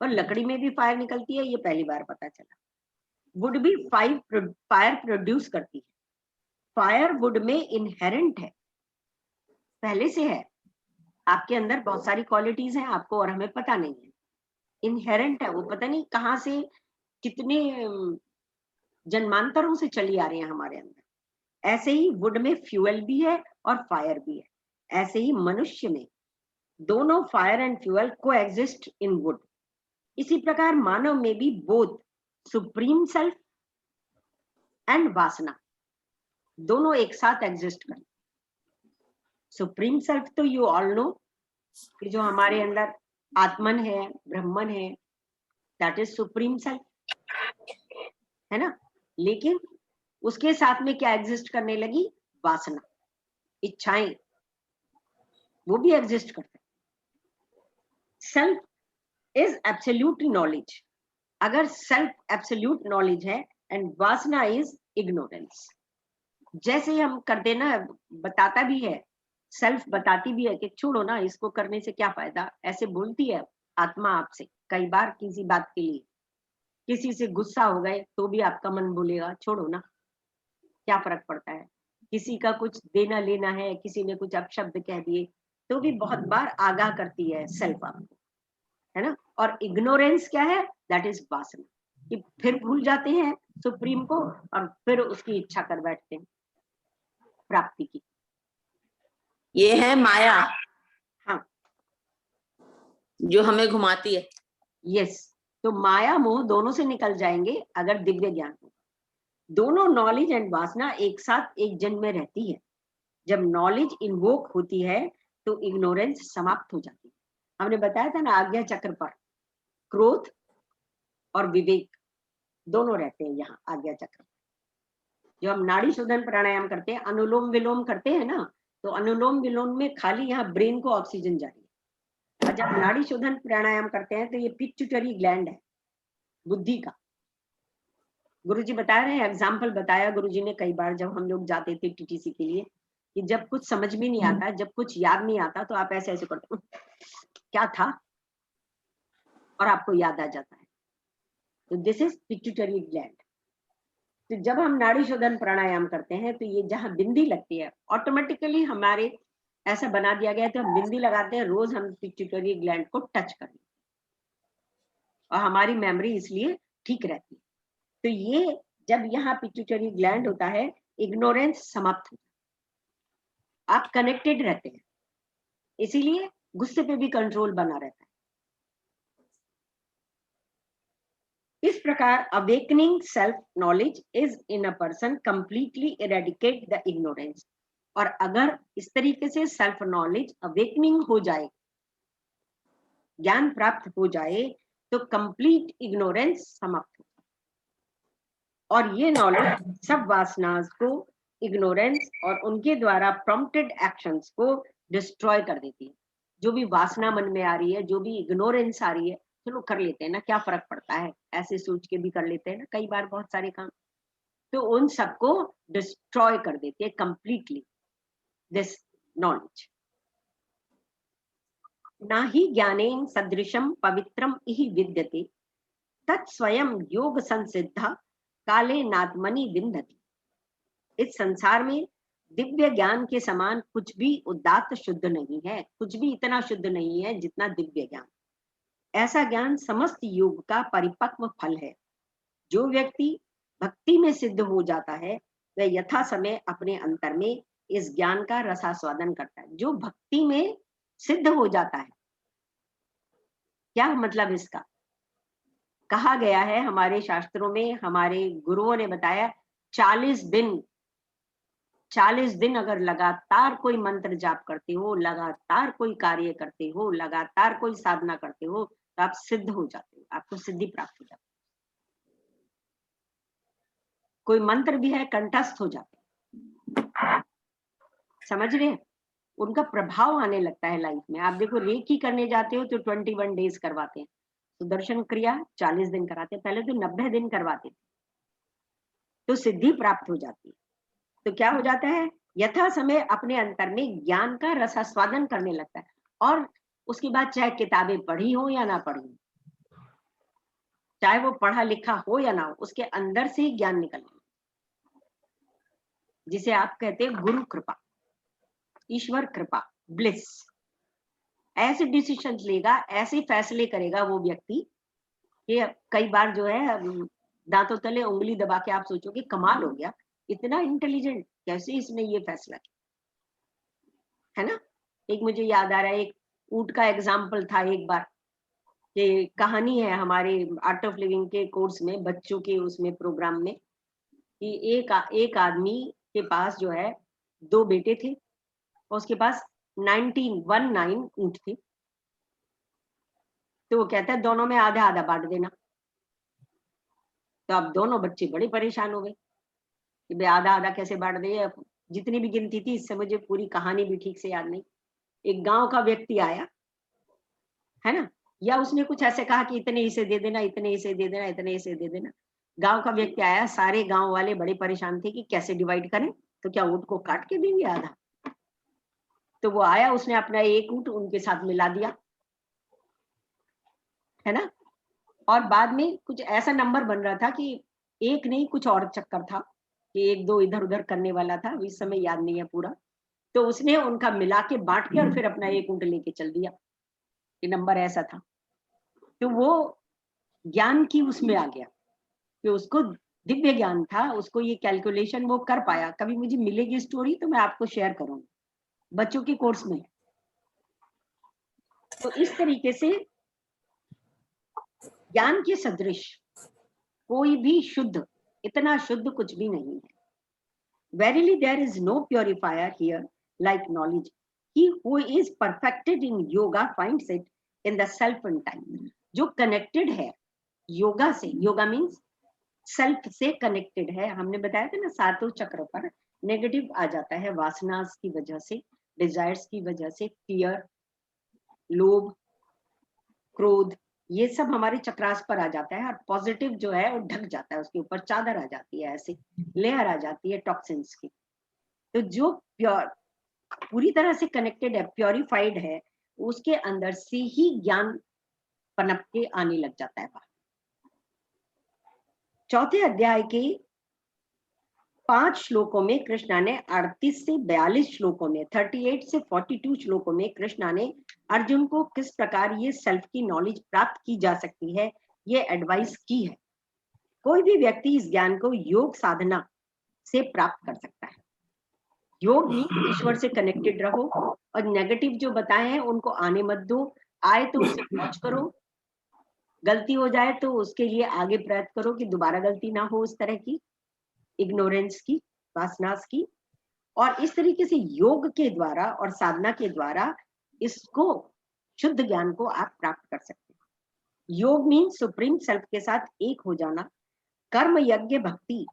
पर लकड़ी में भी फायर निकलती है, ये पहली बार पता चला। वुड भी फायर प्रोड्यूस करती है। फायर वुड में इनहेरेंट है, पहले से है। आपके अंदर बहुत सारी क्वालिटीज हैं, आपको और हमें पता नहीं है। इनहेरेंट है, वो पता नहीं कहाँ से, कितने जन्मांतरों से चली आ रही है हमारे अंदर। ऐसे ही वुड में फ्यूल भी है और फायर भी है। ऐसे ही मनुष्य में दोनों फायर एंड फ्यूल को एग्जिस्ट इन वुड। इसी प्रकार मानव में भी बोथ सुप्रीम सेल्फ एंड वासना दोनों एक साथ एग्जिस्ट करते। सुप्रीम सेल्फ तो यू ऑल नो, कि जो हमारे अंदर आत्मन है, ब्रह्मन है, दैट इज सुप्रीम सेल्फ, है ना। लेकिन उसके साथ में क्या एग्जिस्ट करने लगी? वासना, इच्छाएं, वो भी एग्जिस्ट करते हैं। Self is absolute knowledge. अगर सेल्फ एब्सोल्यूट नॉलेज है एंड वासना इज इग्नोरेंस। जैसे हम करते ना, बताता भी है, सेल्फ बताती भी है कि छोड़ो ना, इसको करने से क्या फायदा, ऐसे बोलती है आत्मा आपसे कई बार किसी बात के लिए। किसी से गुस्सा हो गए तो भी आपका मन बोलेगा छोड़ो ना, क्या फर्क पड़ता है। किसी का कुछ देना लेना है, किसी ने कुछ अपशब्द कह दिए, तो भी बहुत बार आगाह करती है सेल्फ आपको, है ना। और इग्नोरेंस क्या है? दैट इज वासना, कि फिर भूल जाते हैं सुप्रीम को और फिर उसकी इच्छा कर बैठते हैं प्राप्ति की। ये है माया। हाँ, जो हमें घुमाती है। यस। तो माया मोह दोनों से निकल जाएंगे अगर दिव्य ज्ञान हो। दोनों नॉलेज एंड वासना एक साथ एक जन में रहती है। जब नॉलेज इन्वोक होती है तो इग्नोरेंस समाप्त हो जाती है। हमने बताया था ना आज्ञा चक्र पर क्रोध और विवेक दोनों रहते हैं यहाँ आज्ञा चक्र। जो हम नाड़ी शोधन प्राणायाम करते हैं, अनुलोम विलोम करते हैं ना, तो अनुलोम विलोम में खाली यहाँ ब्रेन को ऑक्सीजन जा रही है, और जब नाड़ी शोधन प्राणायाम करते हैं तो ये पिट्यूटरी ग्लैंड है बुद्धि का। गुरुजी बता रहे हैं, एग्जाम्पल बताया गुरुजी ने कई बार जब हम लोग जाते थे टीटीसी के लिए, कि जब कुछ समझ में नहीं आता, जब कुछ याद नहीं आता, तो आप ऐसे ऐसे करते क्या था, और आपको याद आ जाता है। तो दिस इज पिट्यूटरी ग्लैंड। तो जब हम नाड़ी शोधन प्राणायाम करते हैं तो ये जहां बिंदी लगती है, ऑटोमेटिकली हमारे ऐसा बना दिया गया है, तो हम बिंदी लगाते हैं, रोज हम पिट्यूटरी ग्लैंड को टच करें और हमारी मेमोरी इसलिए ठीक रहती है। तो ये जब यहाँ पिट्यूटरी ग्लैंड होता है, इग्नोरेंस समाप्त होता है, आप कनेक्टेड रहते हैं, इसीलिए गुस्से पे भी कंट्रोल बना रहता है। इस प्रकार awakening self knowledge is in a person completely eradicate the ignorance. और अगर इस तरीके से सेल्फ नॉलेज अवेकनिंग हो जाए, ज्ञान प्राप्त हो जाए, तो कंप्लीट इग्नोरेंस समाप्त हो जाए, और ये नॉलेज सब वासनास को, इग्नोरेंस और उनके द्वारा प्रॉम्प्टेड एक्शंस को डिस्ट्रॉय कर देती है। जो भी वासना मन में आ रही है, जो भी इग्नोरेंस आ रही है, चलो कर लेते हैं ना, क्या फर्क पड़ता है, ऐसे सोच के भी कर लेते हैं ना कई बार बहुत सारे काम, तो उन सबको डिस्ट्रॉय कर देती है कंप्लीटली दिस नॉलेज। ना ही ज्ञानेन सदृशम पवित्रम इहि विद्यते तत्स्वयं योग संसिद्धा काले नात्मनि विन्दति। इस संसार में दिव्य ज्ञान के समान कुछ भी उदात्त शुद्ध नहीं है, कुछ भी इतना शुद्ध नहीं है जितना दिव्य ज्ञान। ऐसा ज्ञान समस्त योग का परिपक्व फल है। जो व्यक्ति भक्ति में सिद्ध हो जाता है, वह यथा समय अपने अंतर में इस ज्ञान का रसास्वादन करता है। जो भक्ति में सिद्ध हो जाता है, क्या मतलब इसका? कहा गया है हमारे शास्त्रों में, हमारे गुरुओं ने बताया, 40 दिन अगर लगातार कोई मंत्र जाप करते हो, लगातार कोई कार्य करते हो, लगातार कोई साधना करते हो, तो आप सिद्ध हो जाते हो, आपको सिद्धि प्राप्त हो जाती है। कोई मंत्र भी है, कंठस्थ हो जाते हैं, समझ रहे हैं? उनका प्रभाव आने लगता है लाइफ में। आप देखो रेकी करने जाते हो तो 21 डेज करवाते हैं, सुदर्शन क्रिया 40 दिन कराते हैं, पहले तो 90 दिन करवाते थे, तो सिद्धि प्राप्त हो जाती है। तो क्या हो जाता है, यथा समय अपने अंतर में ज्ञान का रसास्वादन करने लगता है, और उसके बाद चाहे किताबें पढ़ी हो या ना पढ़ी हो, चाहे वो पढ़ा लिखा हो या ना हो, उसके अंदर से ही ज्ञान निकलने, जिसे आप कहते हैं गुरु कृपा, ईश्वर कृपा, ब्लिस। ऐसे डिसीजन लेगा, ऐसे फैसले करेगा वो व्यक्ति कि कई बार जो है दांतों तले उंगली दबा के आप सोचोगे कमाल हो गया, इतना इंटेलिजेंट, कैसे इसने ये फैसला किया, है ना? एक मुझे याद आ रहा है, एक ऊंट का एग्जाम्पल था एक बार, ये कहानी है हमारे आर्ट ऑफ लिविंग के कोर्स में, बच्चों के उसमें प्रोग्राम में, कि एक आदमी के पास जो है 2 बेटे थे, और उसके पास 19 ऊंट थे। तो वो कहता है दोनों में आधा आधा बांट देना। तो अब दोनों बच्चे बड़े परेशान हो गए कि भाई आधा आधा कैसे बांट दे, जितनी भी गिनती थी, इससे मुझे पूरी कहानी भी ठीक से याद नहीं। एक गांव का व्यक्ति आया, है ना, या उसने कुछ ऐसे कहा कि इतने इसे दे देना, इतने इसे दे देना, इतने इसे दे देना। गांव का व्यक्ति आया, सारे गांव वाले बड़े परेशान थे कि कैसे डिवाइड करें, तो क्या ऊंट को काट के देंगे आधा? तो वो आया, उसने अपना एक ऊंट उनके साथ मिला दिया, है ना, और बाद में कुछ ऐसा नंबर बन रहा था कि एक नहीं कुछ और चक्कर था कि 1-2 इधर उधर करने वाला था, इस समय याद नहीं है पूरा। तो उसने उनका मिला के बांट के और फिर अपना एक ऊंट लेके चल दिया, ये नंबर ऐसा था। तो वो ज्ञान की उसमें आ गया कि उसको दिव्य ज्ञान था, उसको ये कैलकुलेशन वो कर पाया। कभी मुझे मिलेगी स्टोरी तो मैं आपको शेयर करूंगी, बच्चों के कोर्स में। तो इस तरीके से ज्ञान के सदृश कोई भी शुद्ध, इतना शुद्ध कुछ भी नहीं है। Verily there is no purifier here like knowledge. He who is perfected in yoga finds it in the self in time. जो कनेक्टेड है योगा से, योगा मीन्स सेल्फ से कनेक्टेड है। हमने बताया था ना, सातों चक्र पर नेगेटिव आ जाता है वासनास की वजह से, डिजायर्स की वजह से, फियर, लोभ, क्रोध, ये सब हमारे चक्रास पर आ जाता है। और पॉजिटिव जो है वो ढक जाता है, उसके ऊपर चादर आ जाती है, ऐसे लेयर आ जाती है टॉक्सिन्स की। तो जो प्योर, पूरी तरह से कनेक्टेड है, प्योरिफाइड है, उसके अंदर से ही ज्ञान पनप के आने लग जाता है। चौथे अध्याय के 5 श्लोकों में कृष्णा ने 38 से 42 श्लोकों में, 38 से 42 श्लोकों में कृष्णा ने अर्जुन को किस प्रकार ये सेल्फ की नॉलेज प्राप्त की जा सकती है, ये एडवाइस की है। कोई भी व्यक्ति इस ज्ञान को योग साधना से प्राप्त कर सकता है। योग में ईश्वर से कनेक्टेड रहो, और नेगेटिव जो बताए हैं उनको आने मत दो। आए तो उसे वॉच करो, गलती हो जाए तो उसके लिए आगे प्रयत्न करो कि दोबारा गलती ना हो, उस तरह की इग्नोरेंस की, वासनास की। और इस तरीके से योग के द्वारा और साधना के द्वारा इसको, शुद्ध ज्ञान को आप प्राप्त कर सकते हैं। योग मीन सुप्रीम सेल्फ के साथ एक हो जाना। कर्म, यज्ञ, भक्ति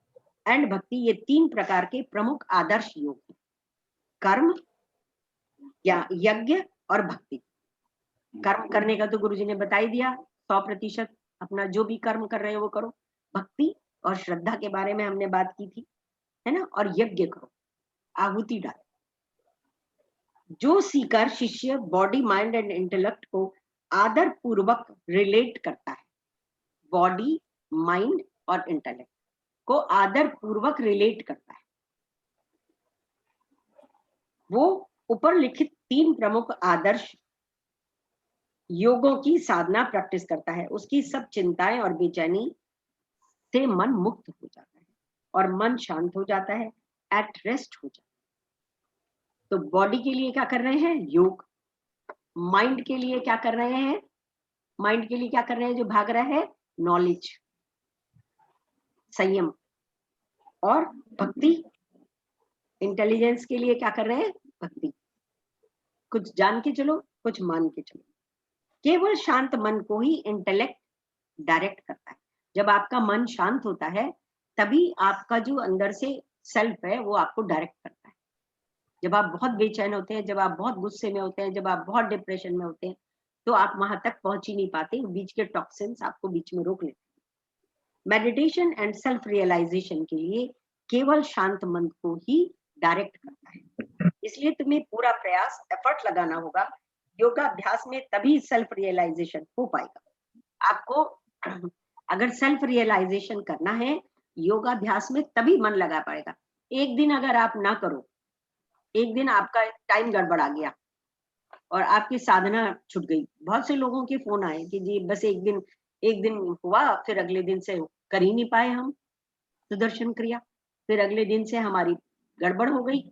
एंड भक्ति, ये 3 प्रकार के प्रमुख आदर्श योग हैं। कर्म या यज्ञ और भक्ति। कर्म करने का तो गुरुजी ने बता ही दिया, 100% अपना जो भी कर्म कर रहे हो वो करो। भक्ति और श्रद्धा के बारे में हमने बात की थी, है ना। और यज्ञ करो, आहुति डालो। जो सीकर शिष्य बॉडी, माइंड एंड इंटेलेक्ट को आदर पूर्वक रिलेट करता है, बॉडी, माइंड और इंटेलेक्ट को आदर पूर्वक रिलेट करता है, वो ऊपर लिखित 3 प्रमुख आदर्श योगों की साधना प्रैक्टिस करता है। उसकी सब चिंताएं और बेचैनी से मन मुक्त हो जाता है और मन शांत हो जाता है, एट रेस्ट हो जाता है। तो बॉडी के लिए क्या कर रहे हैं? योग। माइंड के लिए क्या कर रहे हैं? माइंड के लिए क्या कर रहे हैं जो भाग रहा है? नॉलेज, संयम। और भक्ति, इंटेलिजेंस के लिए क्या कर रहे हैं? भक्ति। कुछ जान के चलो, कुछ मान के चलो। केवल शांत मन को ही इंटेलेक्ट डायरेक्ट करता है। जब आपका मन शांत होता है तभी आपका जो अंदर से सेल्फ है वो आपको डायरेक्ट करता है। जब आप बहुत बेचैन होते हैं, जब आप बहुत गुस्से में होते हैं, जब आप बहुत डिप्रेशन में होते हैं, तो आप वहां तक पहुंच ही नहीं पाते, बीच के टॉक्सिन्स आपको बीच में रोक लेते हैं। मेडिटेशन एंड सेल्फ रियलाइजेशन के लिए केवल शांत मन को ही डायरेक्ट करता है। इसलिए तुम्हें पूरा प्रयास, एफर्ट लगाना होगा। योगाभ्यास में तभी सेल्फ रियलाइजेशन हो पाएगा। आपको अगर सेल्फ रियलाइजेशन करना है योगाभ्यास में, तभी मन लगा पाएगा। एक दिन अगर आप ना करो, एक दिन आपका टाइम गड़बड़ा गया और आपकी साधना छूट गई। बहुत से लोगों के फोन आए कि जी बस एक दिन हुआ, फिर अगले दिन से कर ही नहीं पाए हम सुदर्शन क्रिया, फिर अगले दिन से हमारी गड़बड़ हो गई,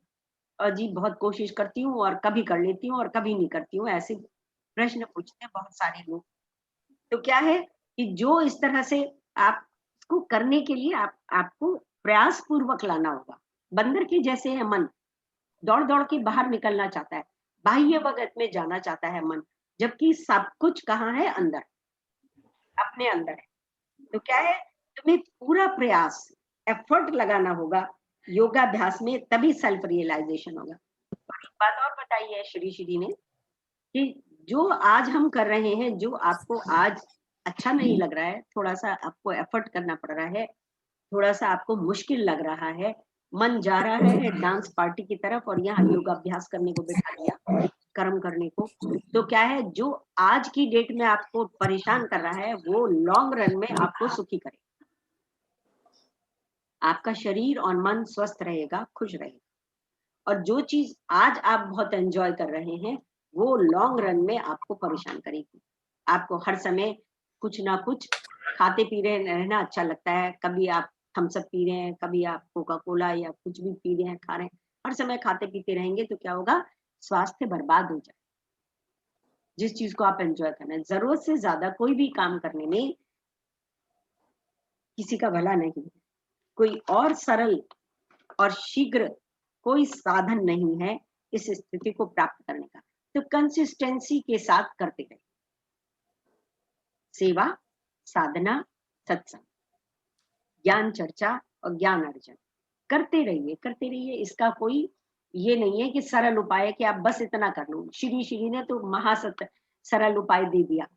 और जी बहुत कोशिश करती हूँ और कभी कर लेती हूँ और कभी नहीं करती हूँ। ऐसे प्रश्न पूछते हैं बहुत सारे लोग। तो क्या है कि जो इस तरह से आपको करने के लिए आपको प्रयास पूर्वक लाना होगा। बंदर के जैसे है मन, दौड़ दौड़ के बाहर निकलना चाहता है, बाह्य जगत में जाना चाहता है मन, जबकि सब कुछ कहाँ है? अंदर, अपने अंदर है। तो क्या है, तुम्हें पूरा प्रयास, एफर्ट लगाना होगा योगाभ्यास में, तभी सेल्फ रियलाइजेशन होगा। और एक बात और बताई है श्री ने कि जो आज हम कर रहे हैं, जो आपको आज अच्छा नहीं लग रहा है, थोड़ा सा आपको एफर्ट करना पड़ रहा है, थोड़ा सा आपको मुश्किल लग रहा है, मन जा रहा है डांस पार्टी की तरफ और यहाँ योगाभ्यास करने को बिठा दिया, कर्म करने को, तो क्या है, जो आज की डेट में आपको परेशान कर रहा है वो लॉन्ग रन में आपको सुखी करेगा। आपका शरीर और मन स्वस्थ रहेगा, खुश रहेगा। और जो चीज आज आप बहुत एंजॉय कर रहे हैं वो लॉन्ग रन में आपको परेशान करेगी। आपको हर समय कुछ ना कुछ खाते पी रहे रहना अच्छा लगता है। कभी आप थम्स अप पी रहे हैं, कभी आप कोका कोला या कुछ भी पी रहे हैं, खा रहे हैं, हर समय खाते पीते रहेंगे तो क्या होगा? स्वास्थ्य बर्बाद हो जाए। जिस चीज को आप एंजॉय करना है, जरूरत से ज्यादा कोई भी काम करने में किसी का भला नहीं है। कोई और सरल और शीघ्र कोई साधन नहीं है इस स्थिति को प्राप्त करने का। तो कंसिस्टेंसी के साथ करते रहे। सेवा, साधना, सत्संग, ज्ञान चर्चा और ज्ञान अर्जन करते रहिए। इसका कोई ये नहीं है कि सरल उपाय है कि आप बस इतना कर लो। श्री ने तो महासत सरल उपाय दे दिया।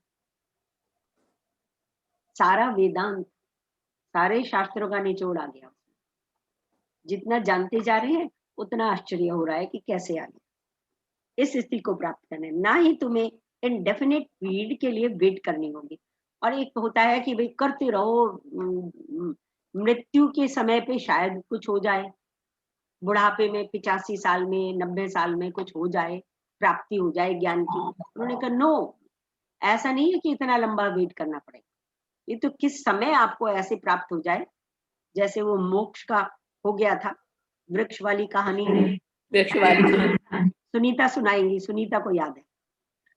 सारा वेदांत, सारे शास्त्रों का निचोड़ आ गया। जितना जानते जा रहे हैं उतना आश्चर्य हो रहा है कि कैसे आ गया। इस स्थिति को प्राप्त करने ना ही तुम्हें इनडेफिनेट पीरियड के लिए वेट करनी होगी। और एक होता है कि भाई करते रहो, मृत्यु के समय पे शायद कुछ हो जाए, बुढ़ापे में 85 साल में 90 साल में कुछ हो जाए, प्राप्ति हो जाए ज्ञान की। उन्होंने कहा नो, ऐसा नहीं है कि इतना लंबा वेट करना पड़ेगा। ये तो किस समय आपको ऐसे प्राप्त हो जाए, जैसे वो मोक्ष का हो गया था। वृक्ष वाली कहानी वृक्ष वाली कहानी सुनीता सुनाएंगी, सुनीता को याद है।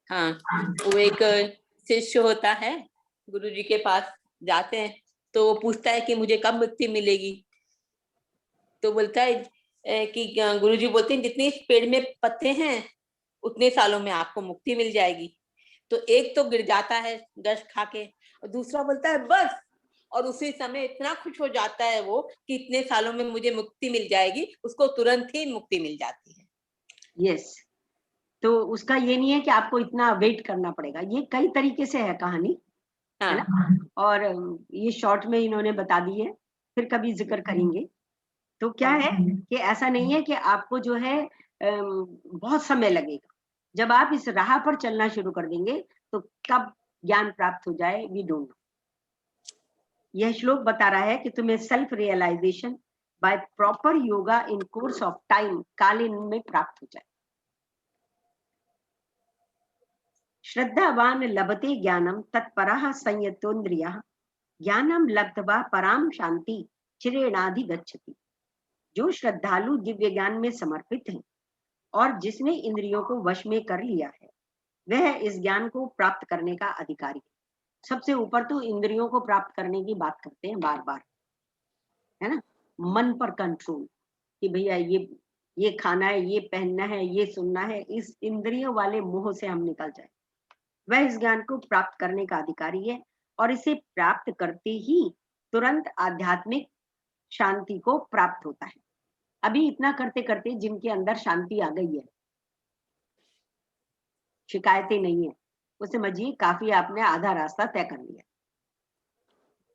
हाँ, वो एक शिष्य होता है, गुरुजी के पास जाते हैं तो वो पूछता है कि मुझे कब मुक्ति मिलेगी। तो बोलता है कि गुरुजी बोलते हैं जितने इस पेड़ में पत्ते हैं उतने सालों में आपको मुक्ति मिल जाएगी। तो एक तो गिर जाता है गश खा के, और दूसरा बोलता है बस, और उसी समय इतना खुश हो जाता है वो कि इतने सालों में मुझे मुक्ति मिल जाएगी, उसको तुरंत ही मुक्ति मिल जाती है। यस, तो उसका ये नहीं है कि आपको इतना वेट करना पड़ेगा। ये कई तरीके से है कहानी, है ना। और ये शॉर्ट में इन्होंने बता दी है, फिर कभी जिक्र करेंगे। तो क्या है कि ऐसा नहीं है कि आपको जो है बहुत समय लगेगा। जब आप इस राह पर चलना शुरू कर देंगे तो कब ज्ञान प्राप्त हो जाए वी डोंट नो। यह श्लोक बता रहा है कि तुम्हें self realisation by proper yoga in course of time कालीन में प्राप्त हो जाए। श्रद्धावान लभते ज्ञानम तत्परः संयतोन्द्रियः ज्ञानम लब्ध्वा पराम शांति चिरेणाधि गच्छति। जो श्रद्धालु दिव्य ज्ञान में समर्पित हैं और जिसने इंद्रियों को वश में कर लिया है, वह इस ज्ञान को प्राप्त करने का अधिकारी है। सबसे ऊपर तो इंद्रियों को प्राप्त करने की बात करते हैं बार बार, है ना। मन पर कंट्रोल कि भैया ये खाना है, ये पहनना है, ये सुनना है, इस इंद्रियों वाले मोह से हम निकल जाए। वह इस ज्ञान को प्राप्त करने का अधिकारी है और इसे प्राप्त करते ही तुरंत आध्यात्मिक शांति को प्राप्त होता है। अभी इतना करते करते जिनके अंदर शांति आ गई है, शिकायतें नहीं है, वो समझिए काफी आपने आधा रास्ता तय कर लिया।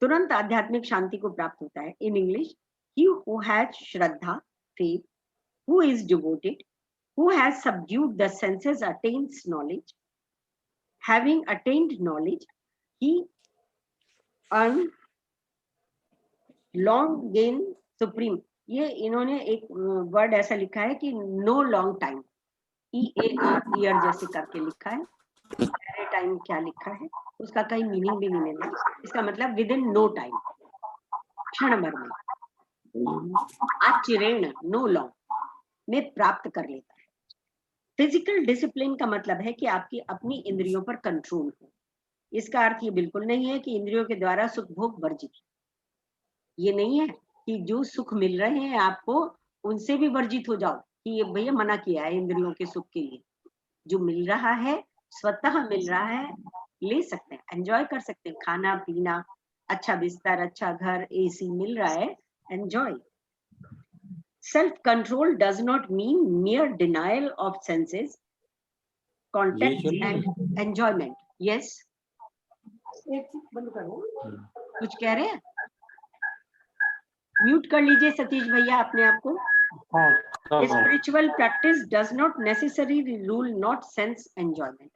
तुरंत आध्यात्मिक शांति को प्राप्त होता है। In English, he who has shraddha, faith, who is devoted, who has subdued the senses attains knowledge, having attained knowledge he ere long gain supreme. ये इन्होंने एक वर्ड ऐसा लिखा है कि no long time, EAR ear जैसे करके लिखा है। टाइम क्या लिखा है उसका कहीं मीनिंग भी नहीं मिला। इसका मतलब विद इन नो टाइम, क्षण भर में, आचिरेण नो लॉन्ग में प्राप्त कर लेता है। फिजिकल डिसिप्लिन का मतलब है कि आपकी अपनी इंद्रियों पर कंट्रोल हो। इसका अर्थ ये बिल्कुल नहीं है कि इंद्रियों के द्वारा सुख भोग वर्जित। ये नहीं है कि जो सुख मिल रहे हैं आपको उनसे भी वर्जित हो जाओ कि ये भैया मना किया है इंद्रियों के सुख के लिए। जो मिल रहा है स्वतः मिल रहा है, ले सकते हैं, एंजॉय कर सकते हैं। खाना पीना, अच्छा बिस्तर, अच्छा घर, AC मिल रहा है, enjoy. Self control does not mean mere denial of senses, contact and enjoyment. Yes, कुछ कह रहे हैं? म्यूट कर लीजिए सतीश भैया अपने आप को। Spiritual practice does not necessarily rule not sense enjoyment.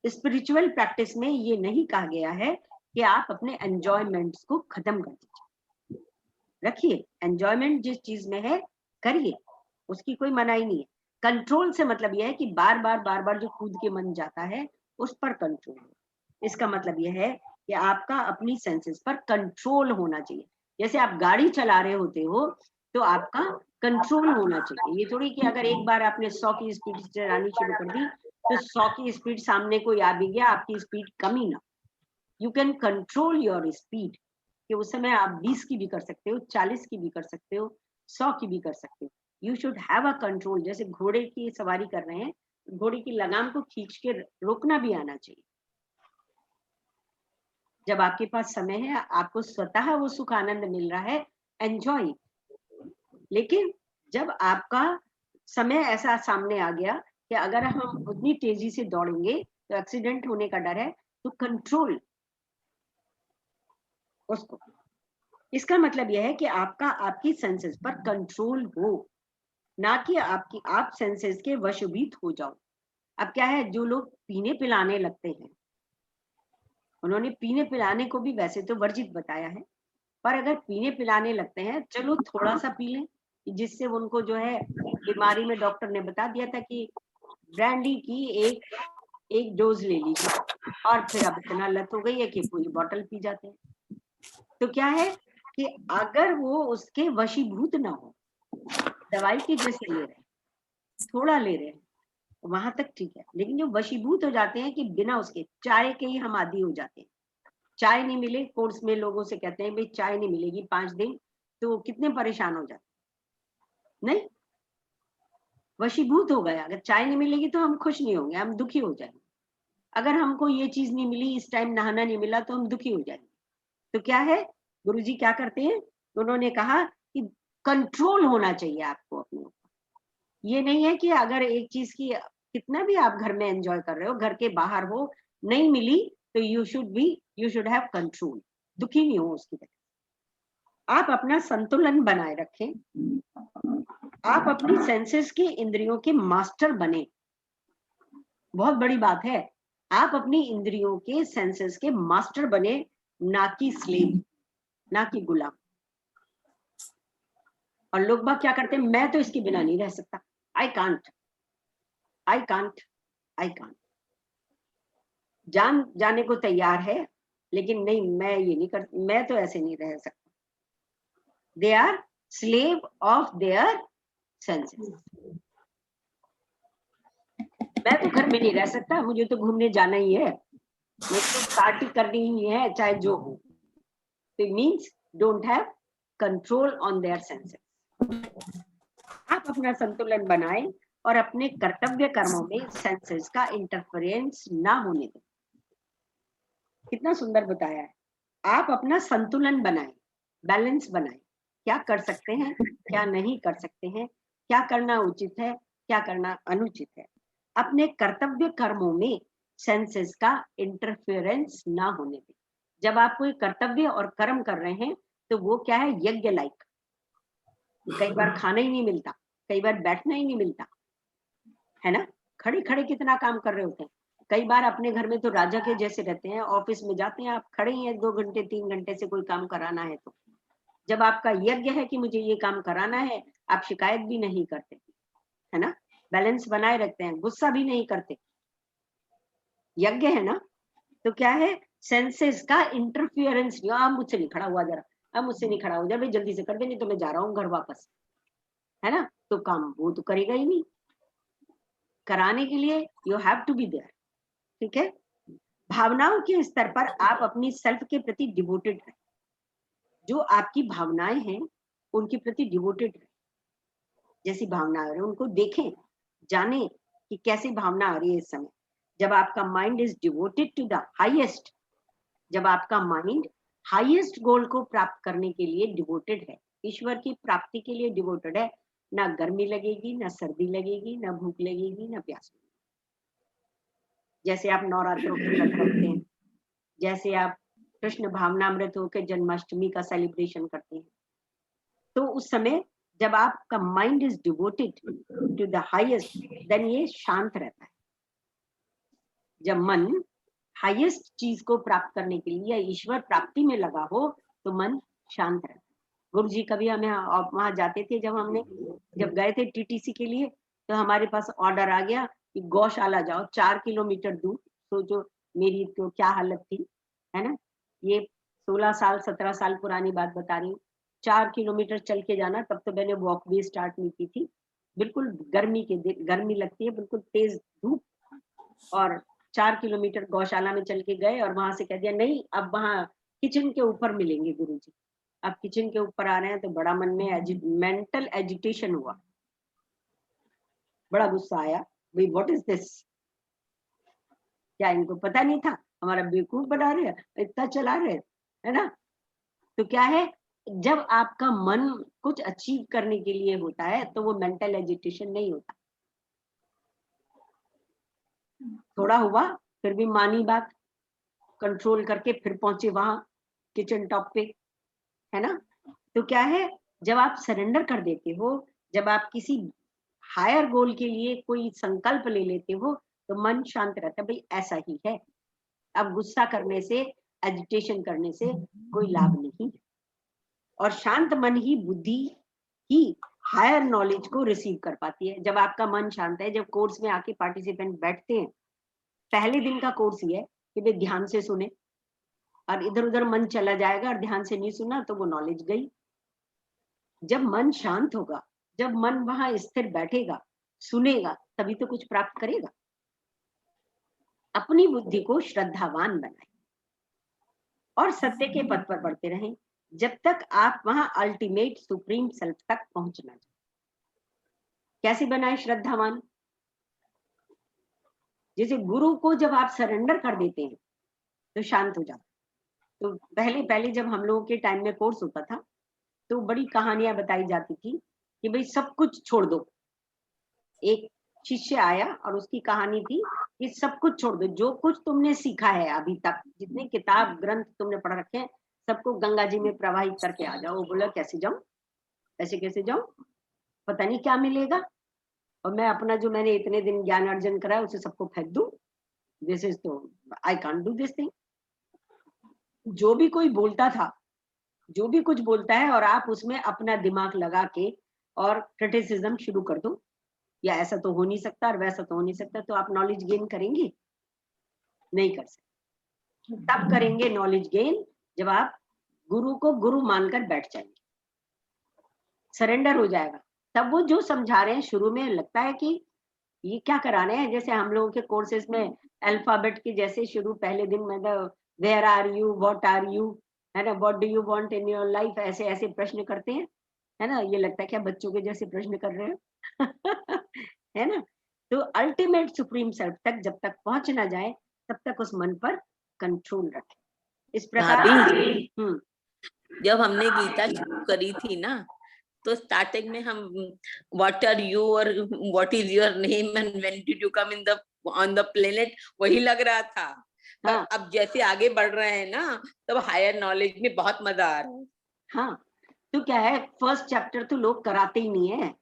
Spiritual practice में ये नहीं कहा गया है कि आप अपने एंजॉयमेंट्स को खत्म कर दीजिए। रखिए, एंजॉयमेंट जिस चीज में है करिए, उसकी कोई मनाही नहीं है। कंट्रोल से मतलब यह है कि बार बार जो कूद के मन जाता है उस पर कंट्रोल हो। इसका मतलब यह है कि आपका अपनी सेंसेस पर कंट्रोल होना चाहिए। जैसे आप गाड़ी चला रहे होते हो तो आपका कंट्रोल होना चाहिए। ये थोड़ी कि अगर एक बार आपने 100 की स्पीड से चलानी शुरू कर दी तो 100 की स्पीड सामने कोई आ भी गया, आपकी स्पीड कम ही ना। You can control your speed, कि उस समय आप 20 की भी कर सकते हो, 40 की भी कर सकते हो, 100 की भी कर सकते हो। You should have a control. जैसे घोड़े की सवारी कर रहे हैं, घोड़े की लगाम को खींच के रोकना भी आना चाहिए। जब आपके पास समय है, आपको स्वतः वो सुख आनंद मिल रहा है, एंजॉय। लेकिन जब आपका समय ऐसा सामने आ गया कि अगर हम उतनी तेजी से दौड़ेंगे तो एक्सीडेंट होने का डर है, तो कंट्रोल उसको। इसका मतलब यह है कि आपका आपकी सेंसेस पर कंट्रोल हो, ना कि आप सेंसेस के वशभूत हो जाओ। अब क्या है, जो लोग पीने पिलाने लगते हैं, उन्होंने पीने पिलाने को भी वैसे तो वर्जित बताया है, पर अगर पीने पिलाने लगते हैं, चलो थोड़ा सा पी लें, जिससे उनको जो है बीमारी में डॉक्टर ने बता दिया था कि ब्रांडी की एक डोज ले लीजिए, और फिर अब इतना लत हो गई है कि पूरी बोतल पी जाते हैं। तो क्या है कि अगर वो उसके वशीभूत ना हो, दवाई की जैसे ले रहे हैं, थोड़ा ले रहे हैं, वहां तक ठीक है। लेकिन जो वशीभूत हो जाते हैं कि बिना उसके, चाय के ही हम आदी हो जाते हैं। चाय नहीं मिले, कोर्स में लोगों से कहते हैं भाई चाय नहीं मिलेगी 5 दिन, तो कितने परेशान हो जाते। नहीं, वशीभूत हो गया, अगर चाय नहीं मिलेगी तो हम खुश नहीं होंगे, हम दुखी हो जाएंगे। अगर हमको ये चीज नहीं मिली, इस टाइम नहाना नहीं मिला, तो हम दुखी हो जाएंगे। तो क्या है, गुरुजी क्या करते हैं, उन्होंने कहा कि कंट्रोल होना चाहिए आपको अपने ऊपर। ये नहीं है कि अगर एक चीज की कितना भी आप घर में एंजॉय कर रहे हो, घर के बाहर हो, नहीं मिली तो यू शुड हैव कंट्रोल, दुखी नहीं हो उसकी तरह। आप अपना संतुलन बनाए रखें, आप अपनी सेंसेस की, इंद्रियों के मास्टर बने। बहुत बड़ी बात है, आप अपनी इंद्रियों के सेंसेस के मास्टर बने, ना कि स्लेव, ना कि गुलाम। और लोग बाग क्या करते हैं, मैं तो इसके बिना नहीं रह सकता, I can't, I can't, I can't, जान जाने को तैयार है, लेकिन नहीं, मैं ये नहीं कर, मैं तो ऐसे नहीं रह सकता। They are slave of their senses. मैं तो घर में नहीं रह सकता, मुझे तो घूमने जाना ही है, मुझे तो पार्टी करनी ही है, चाहे जो हो। तो means don't have control on their senses. आप अपना संतुलन बनाएं और अपने कर्तव्य कर्मों में सेंसेस का इंटरफेरेंस ना होने दें। कितना सुंदर बताया है। आप अपना संतुलन बनाएं, बैलेंस बनाएं, क्या कर सकते हैं, क्या नहीं कर सकते हैं, क्या करना उचित है, क्या करना अनुचित है। अपने कर्तव्य कर्मों में सेंसेस का इंटरफेरेंस ना होने दें। जब आप कोई कर्तव्य और कर्म कर रहे हैं, तो वो क्या है, यज्ञ लाइक। कई बार खाना ही नहीं मिलता, कई बार बैठना ही नहीं मिलता है ना, खड़े खड़े कितना काम कर रहे होते हैं। कई बार अपने घर में तो राजा के जैसे रहते हैं, ऑफिस में जाते हैं, आप खड़े ही हैं 2 घंटे 3 घंटे से कोई काम कराना है तो। जब आपका यज्ञ है कि मुझे ये काम कराना है, आप शिकायत भी नहीं करते, है ना, बैलेंस बनाए रखते हैं, गुस्सा भी नहीं करते, यज्ञ है ना। तो क्या है, सेंसेस का इंटरफियरेंस नहीं, आप मुझसे नहीं खड़ा हुआ जरा, अब मुझसे नहीं खड़ा हो जा भाई, जल्दी से कर दे, नहीं तो मैं जा रहा हूँ घर वापस, है ना। तो काम वो तो करेगा ही नहीं, कराने के लिए you have to be there. ठीक है, भावनाओं के स्तर पर आप अपनी सेल्फ के प्रति डिवोटेड रहे। जो आपकी भावनाएं हैं उनके प्रति डिवोटेड रहे। जैसी भावना आ रही है उनको देखें, जाने कि कैसी भावना आ रही है इस समय। जब आपका mind is devoted to the highest, जब आपका माइंड हाईएस्ट गोल को प्राप्त करने के लिए डिवोटेड है, ईश्वर की प्राप्ति के लिए डिवोटेड है, ना गर्मी लगेगी, ना सर्दी लगेगी, ना भूख लगेगी, ना प्यास लगेगी। जैसे आप नवरात्रों के व्रत रखते हैं, जैसे आप कृष्ण भावनामृत होकर जन्माष्टमी का सेलिब्रेशन करते हैं, तो उस समय जब आपका mind is devoted to the highest, then ये शांत रहता है। जब मन हाईएस्ट चीज को प्राप्त करने के लिए या ईश्वर प्राप्ति में लगा हो, तो मन शांत रहता है। गुरु जी कभी हमें वहां जाते थे, जब गए थे टीटीसी के लिए, तो हमारे पास ऑर्डर आ गया कि गौशाला जाओ 4 किलोमीटर दूर। सोचो मेरी तो क्या हालत थी, है ना। ये 16 साल 17 साल पुरानी बात बता रही हूँ। 4 किलोमीटर चल के जाना, तब तो मैंने वॉक भी स्टार्ट नहीं की थी। बिल्कुल गर्मी लगती है, बिल्कुल तेज धूप, और 4 किलोमीटर गौशाला में चल के गए, और वहां से कह दिया नहीं, अब वहां किचन के ऊपर मिलेंगे गुरुजी। अब किचन के ऊपर आ रहे हैं, तो बड़ा मन में मेंटल एजिटेशन हुआ, बड़ा गुस्सा आया, भाई व्हाट इज दिस, क्या इनको पता नहीं था हमारा बेवकूफ बना रहे हैं, इतना चला रहे हैं, है ना। तो क्या है, जब आपका मन कुछ अचीव करने के लिए होता है तो वो मेंटल एजिटेशन नहीं होता। थोड़ा हुआ फिर भी मानी बात, कंट्रोल करके फिर पहुंचे वहां किचन टॉप पे, है ना। तो क्या है, जब आप सरेंडर कर देते हो, जब आप किसी हायर गोल के लिए कोई संकल्प ले लेते हो, तो मन शांत रहता है। भाई ऐसा ही है, अब गुस्सा करने से, एजिटेशन करने से कोई लाभ नहीं है। और शांत मन ही बुद्धि ही हायर नॉलेज को रिसीव कर पाती है। जब आपका मन शांत है, जब कोर्स में आके पार्टिसिपेंट बैठते हैं, पहले दिन का कोर्स ये है कि वे ध्यान से सुने, और इधर उधर मन चला जाएगा और ध्यान से नहीं सुना तो वो नॉलेज गई। जब मन शांत होगा, जब मन वहां स्थिर बैठेगा, सुनेगा, तभी तो कुछ प्राप्त करेगा। अपनी बुद्धि को श्रद्धावान बनाए और सत्य के पथ पर बढ़ते रहें जब तक आप वहां अल्टीमेट सुप्रीम सेल्फ तक पहुंच ना जाए। कैसे बनाए श्रद्धावान? जैसे गुरु को जब आप सरेंडर कर देते हैं तो शांत हो जाता। तो पहले पहले जब हम लोगों के टाइम में कोर्स होता था तो बड़ी कहानियां बताई जाती थी कि भाई सब कुछ छोड़ दो। एक शिष्य आया और उसकी कहानी थी कि सब कुछ छोड़ दो, जो कुछ तुमने सीखा है अभी तक, जितने किताब ग्रंथ तुमने पढ़ रखे हैं, सबको गंगा जी में प्रवाहित करके आ जाओ। वो बोला कैसे जाऊं, ऐसे कैसे जाऊं, पता नहीं क्या मिलेगा, और मैं अपना जो मैंने इतने दिन ज्ञान अर्जन करा है उसे सबको फेंक दूं। दिस इज तो I can't do this thing. जो भी कोई बोलता था, जो भी कुछ बोलता है, और आप उसमें अपना दिमाग लगा के और क्रिटिसिज्म शुरू कर दो, या ऐसा तो हो नहीं सकता और वैसा तो हो नहीं सकता, तो आप नॉलेज गेन करेंगे? नहीं कर सकते। तब करेंगे नॉलेज गेन जब आप गुरु को गुरु मानकर बैठ जाएंगे, सरेंडर हो जाएगा। तब वो जो समझा रहे हैं, शुरू में लगता है कि ये क्या करा रहे हैं, जैसे हम लोगों के कोर्सेज में अल्फाबेट के जैसे शुरू पहले दिन में where are you, what are you, है ना, what do you want in your life, ऐसे ऐसे प्रश्न करते हैं, है ना। ये लगता है क्या बच्चों के जैसे प्रश्न कर रहे हैं है ना। तो अल्टीमेट सुप्रीम सेल्फ तक जब तक पहुंच ना जाए तब तक उस मन पर कंट्रोल रखें। इस प्रकार भाभी, जब हमने गीता शुरू करी थी ना, तो स्टार्टिंग में हम व्हाट आर यू और what is your name and when did you come in the on the planet, वही लग रहा था। पर हाँ अब जैसे आगे बढ़ रहे हैं ना, तब हायर नॉलेज में बहुत मजा आ रहा है। हाँ। तो क्या है, फर्स्ट चैप्टर तो लोग कराते ही नहीं है।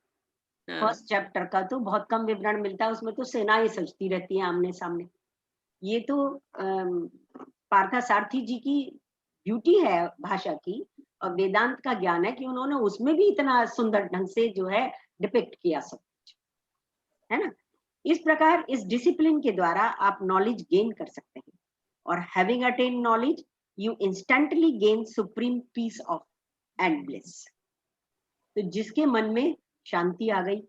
हाँ, फर्स्ट चैप्टर का तो बहुत कम विवरण मिलता है, उसमें तो सेनाएं सजती रहती हैं आमने सामने। ये तो पार्था सारथी जी की ब्यूटी है भाषा की, और वेदांत का ज्ञान है कि उन्होंने उसमें भी इतना सुंदर ढंग से जो है डिपिक्ट किया सब कुछ, है ना। इस प्रकार इस डिसिप्लिन के द्वारा आप नॉलेज गेन कर सकते हैं, और having attain knowledge you instantly gain supreme peace of and bliss. तो जिसके मन में शांति आ गई,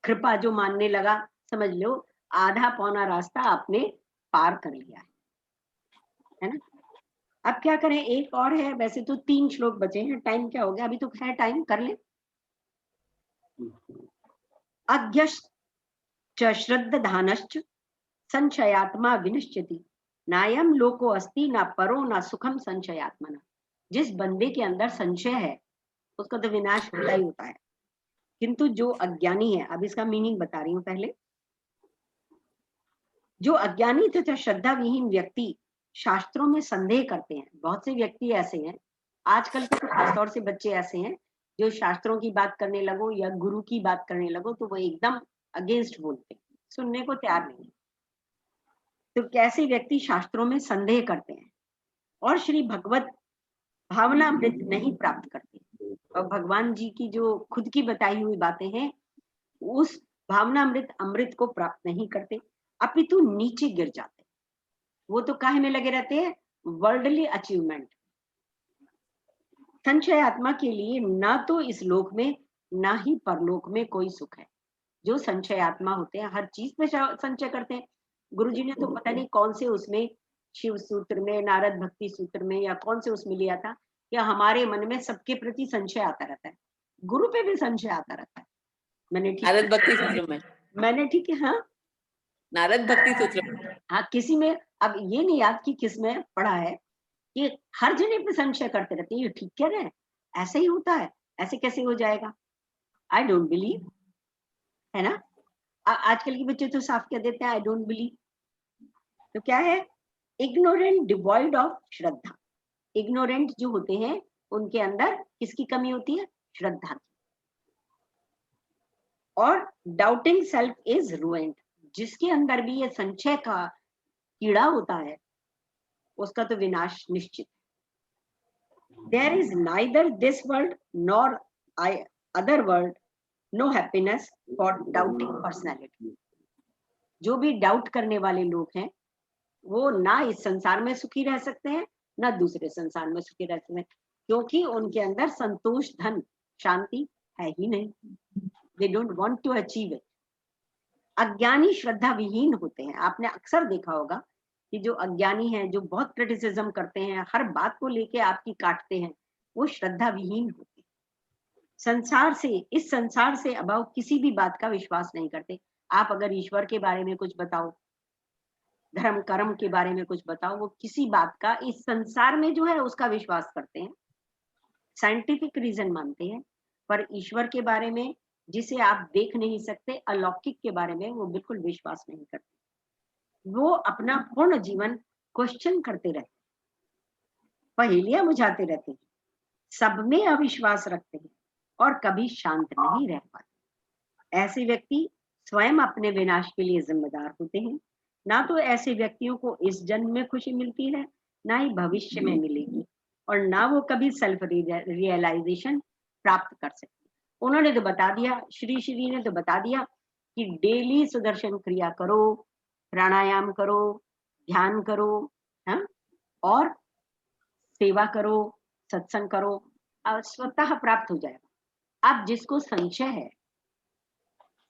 कृपा जो मानने लगा, समझ लो आधा पौना रास्ता आपने पार कर लिया है ना। अब क्या करें, एक और है, वैसे तो 3 श्लोक बचे हैं, टाइम क्या हो गया, अभी तो है टाइम, कर ले। अज्ञश्च श्रद्धानश्च संशयात्मा विनश्यति, नायम लोको अस्ति ना परो ना सुखम संशयात्मना। जिस बंदे के अंदर संशय है उसका तो विनाश होता ही होता है, किंतु जो अज्ञानी है, अब इसका मीनिंग बता रही हूं पहले। जो अज्ञानी तथा श्रद्धा विहीन व्यक्ति शास्त्रों में संदेह करते हैं, बहुत से व्यक्ति ऐसे हैं आजकल के, तो खासतौर से बच्चे ऐसे हैं जो शास्त्रों की बात करने लगो या गुरु की बात करने लगो तो वो एकदम अगेंस्ट बोलते हैं, सुनने को तैयार नहीं है। तो कैसे व्यक्ति शास्त्रों में संदेह करते हैं और श्री भगवत भावनामृत नहीं प्राप्त करते, और भगवान जी की जो खुद की बताई हुई बातें हैं उस भावनामृत अमृत को प्राप्त नहीं करते, अपितु नीचे गिर जाते। वो तो काहे में लगे रहते हैं, वर्ल्डली अचीवमेंट। संशय आत्मा के लिए ना तो इस लोक में ना ही परलोक में कोई सुख है। जो संशय आत्मा होते हैं हर चीज में संचय करते हैं। गुरुजी ने तो पता नहीं कौन से उसमें, शिव सूत्र में, नारद भक्ति सूत्र में, या कौन से उसमें लिया था, या हमारे मन में सबके प्रति संशय आता रहता है, गुरु पे भी संशय आता रहता है। मैंने ठीक नारद भक्ति सूत्र में मैंने ठीक है, हाँ नारद भक्ति सूत्र। हाँ, किसी में अब ये नहीं याद कि किस में पढ़ा है कि हर जने पे संशय करते रहते हैं, ये ठीक कह रहे हैं, ऐसे ही होता है, ऐसे कैसे हो जाएगा, आई डोंट बिलीव, है ना। आजकल के बच्चे तो साफ कह देते हैं आई डोंट बिलीव। तो क्या है, ignorant devoid of Shraddha. Ignorant जो होते हैं उनके अंदर किसकी कमी होती है, श्रद्धा की। और डाउटिंग सेल्फ इज रुइंड, जिसके अंदर भी ये संशय का कीड़ा होता है उसका तो विनाश निश्चित। There is neither this world nor other world no happiness for doubting personality. जो भी डाउट करने वाले लोग हैं वो ना इस संसार में सुखी रह सकते हैं ना दूसरे संसार में सुखी रह सकते हैं, क्योंकि उनके अंदर संतोष धन शांति है ही नहीं। They don't want to achieve it. अज्ञानी श्रद्धा विहीन होते हैं। आपने अक्सर देखा होगा कि जो अज्ञानी हैं, जो बहुत क्रिटिसिज्म करते हैं, हर बात को लेके आपकी काटते हैं, वो श्रद्धा विहीन होते हैं। संसार से, इस संसार से अभाव किसी भी बात का विश्वास नहीं करते। आप अगर ईश्वर के बारे में कुछ बताओ, धर्म कर्म के बारे में कुछ बताओ, वो किसी बात का इस संसार में जो है उसका विश्वास करते हैं, साइंटिफिक रीजन मानते हैं, पर ईश्वर के बारे में जिसे आप देख नहीं सकते, अलौकिक के बारे में वो बिल्कुल विश्वास नहीं करते। वो अपना पूर्ण जीवन क्वेश्चन करते रहते, पहेलियां बुझाते रहते हैं, सब में अविश्वास रखते हैं और कभी शांत नहीं रह पाते। ऐसे व्यक्ति स्वयं अपने विनाश के लिए जिम्मेदार होते हैं। ना तो ऐसे व्यक्तियों को इस जन्म में खुशी मिलती है, ना ही भविष्य में मिलेगी, और ना वो कभी सेल्फ रियलाइजेशन प्राप्त कर सकते। उन्होंने तो बता दिया, श्री ने तो बता दिया कि डेली सुदर्शन क्रिया करो, प्राणायाम करो, ध्यान करो, हाँ, और सेवा करो, सत्संग करो, और स्वतः प्राप्त हो जाएगा। अब जिसको संशय है,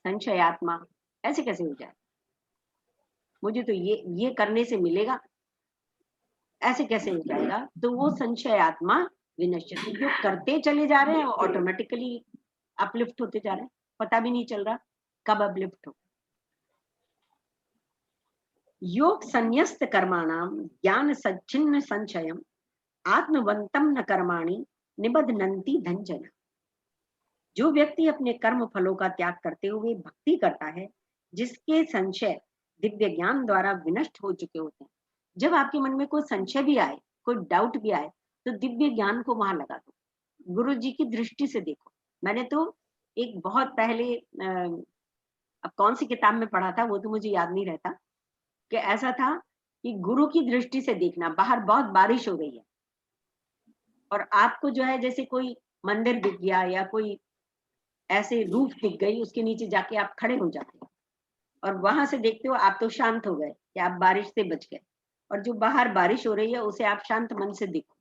संशयात्मा, ऐसे कैसे हो जाए, मुझे तो ये करने से मिलेगा, ऐसे कैसे हो जाएगा, तो वो संशयात्मा विनश्य। जो करते चले जा रहे हैं ऑटोमेटिकली अपलिफ्ट होते जा रहे हैं, पता भी नहीं चल रहा कब अपलिफ्ट हो। योग संन्यस्त कर्माणाम ज्ञान सच्चिन्न संशयम आत्मवंतम न कर्माणि निबध्नन्ति धनजना। जो व्यक्ति अपने कर्म फलों का त्याग करते हुए भक्ति करता है, जिसके संशय दिव्य ज्ञान द्वारा विनष्ट हो चुके होते हैं। जब आपके मन में कोई संशय भी आए, कोई डाउट भी आए, तो दिव्य ज्ञान को वहां लगा दो, गुरु जी की दृष्टि से देखो। मैंने तो एक बहुत पहले अब कौन सी किताब में पढ़ा था वो तो मुझे याद नहीं रहता, कि ऐसा था कि गुरु की दृष्टि से देखना। बाहर बहुत बारिश हो रही है और आपको जो है जैसे कोई मंदिर दिख गया या कोई ऐसे रूफ दिख गई, उसके नीचे जाके आप खड़े हो जाते हो और वहां से देखते हो, आप तो शांत हो गए कि आप बारिश से बच गए, और जो बाहर बारिश हो रही है उसे आप शांत मन से देखो।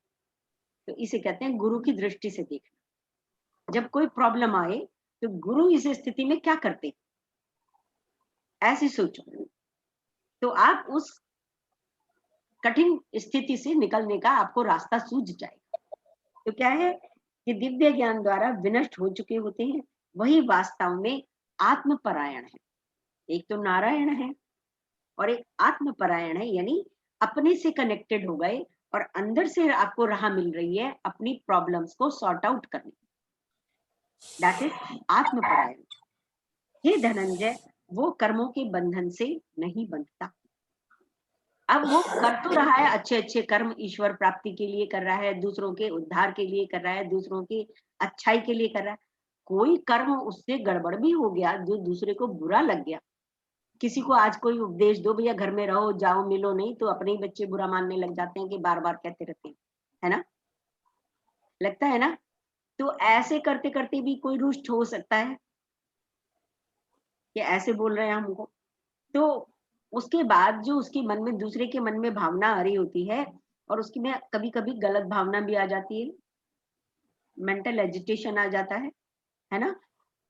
तो इसे कहते हैं गुरु की दृष्टि से देखना। जब कोई प्रॉब्लम आए तो गुरु इस स्थिति में क्या करते, ऐसे सोचो, तो आप उस कठिन स्थिति से निकलने का आपको रास्ता सूझ जाएगा। तो क्या है कि दिव्य ज्ञान द्वारा विनष्ट हो चुके होते हैं, वही वास्तव में आत्मपरायण है। एक तो नारायण है और एक आत्मपरायण है, यानी अपने से कनेक्टेड हो गए और अंदर से आपको राह मिल रही है अपनी प्रॉब्लम्स को सॉर्ट आउट करने। दैट इज आत्मपरायण। हे धनंजय, वो कर्मों के बंधन से नहीं बंधता। अब वो कर तो रहा है अच्छे अच्छे कर्म, ईश्वर प्राप्ति के लिए कर रहा है, दूसरों के उद्धार के लिए कर रहा है, दूसरों की अच्छाई के लिए कर रहा है। कोई कर्म उससे गड़बड़ भी हो गया जो दूसरे को बुरा लग गया, किसी को आज कोई उपदेश दो, भैया घर में रहो, जाओ, मिलो नहीं, तो अपने ही बच्चे बुरा मानने लग जाते हैं कि बार बार कहते रहते हैं, है ना, लगता है ना। तो ऐसे करते करते भी कोई रुष्ट हो सकता है कि ऐसे बोल रहे हैं हमको। तो उसके बाद जो उसके मन में, दूसरे के मन में भावना आ रही होती है, और उसकी में कभी कभी गलत भावना भी आ जाती है, मेंटल एजिटेशन आ जाता है ना,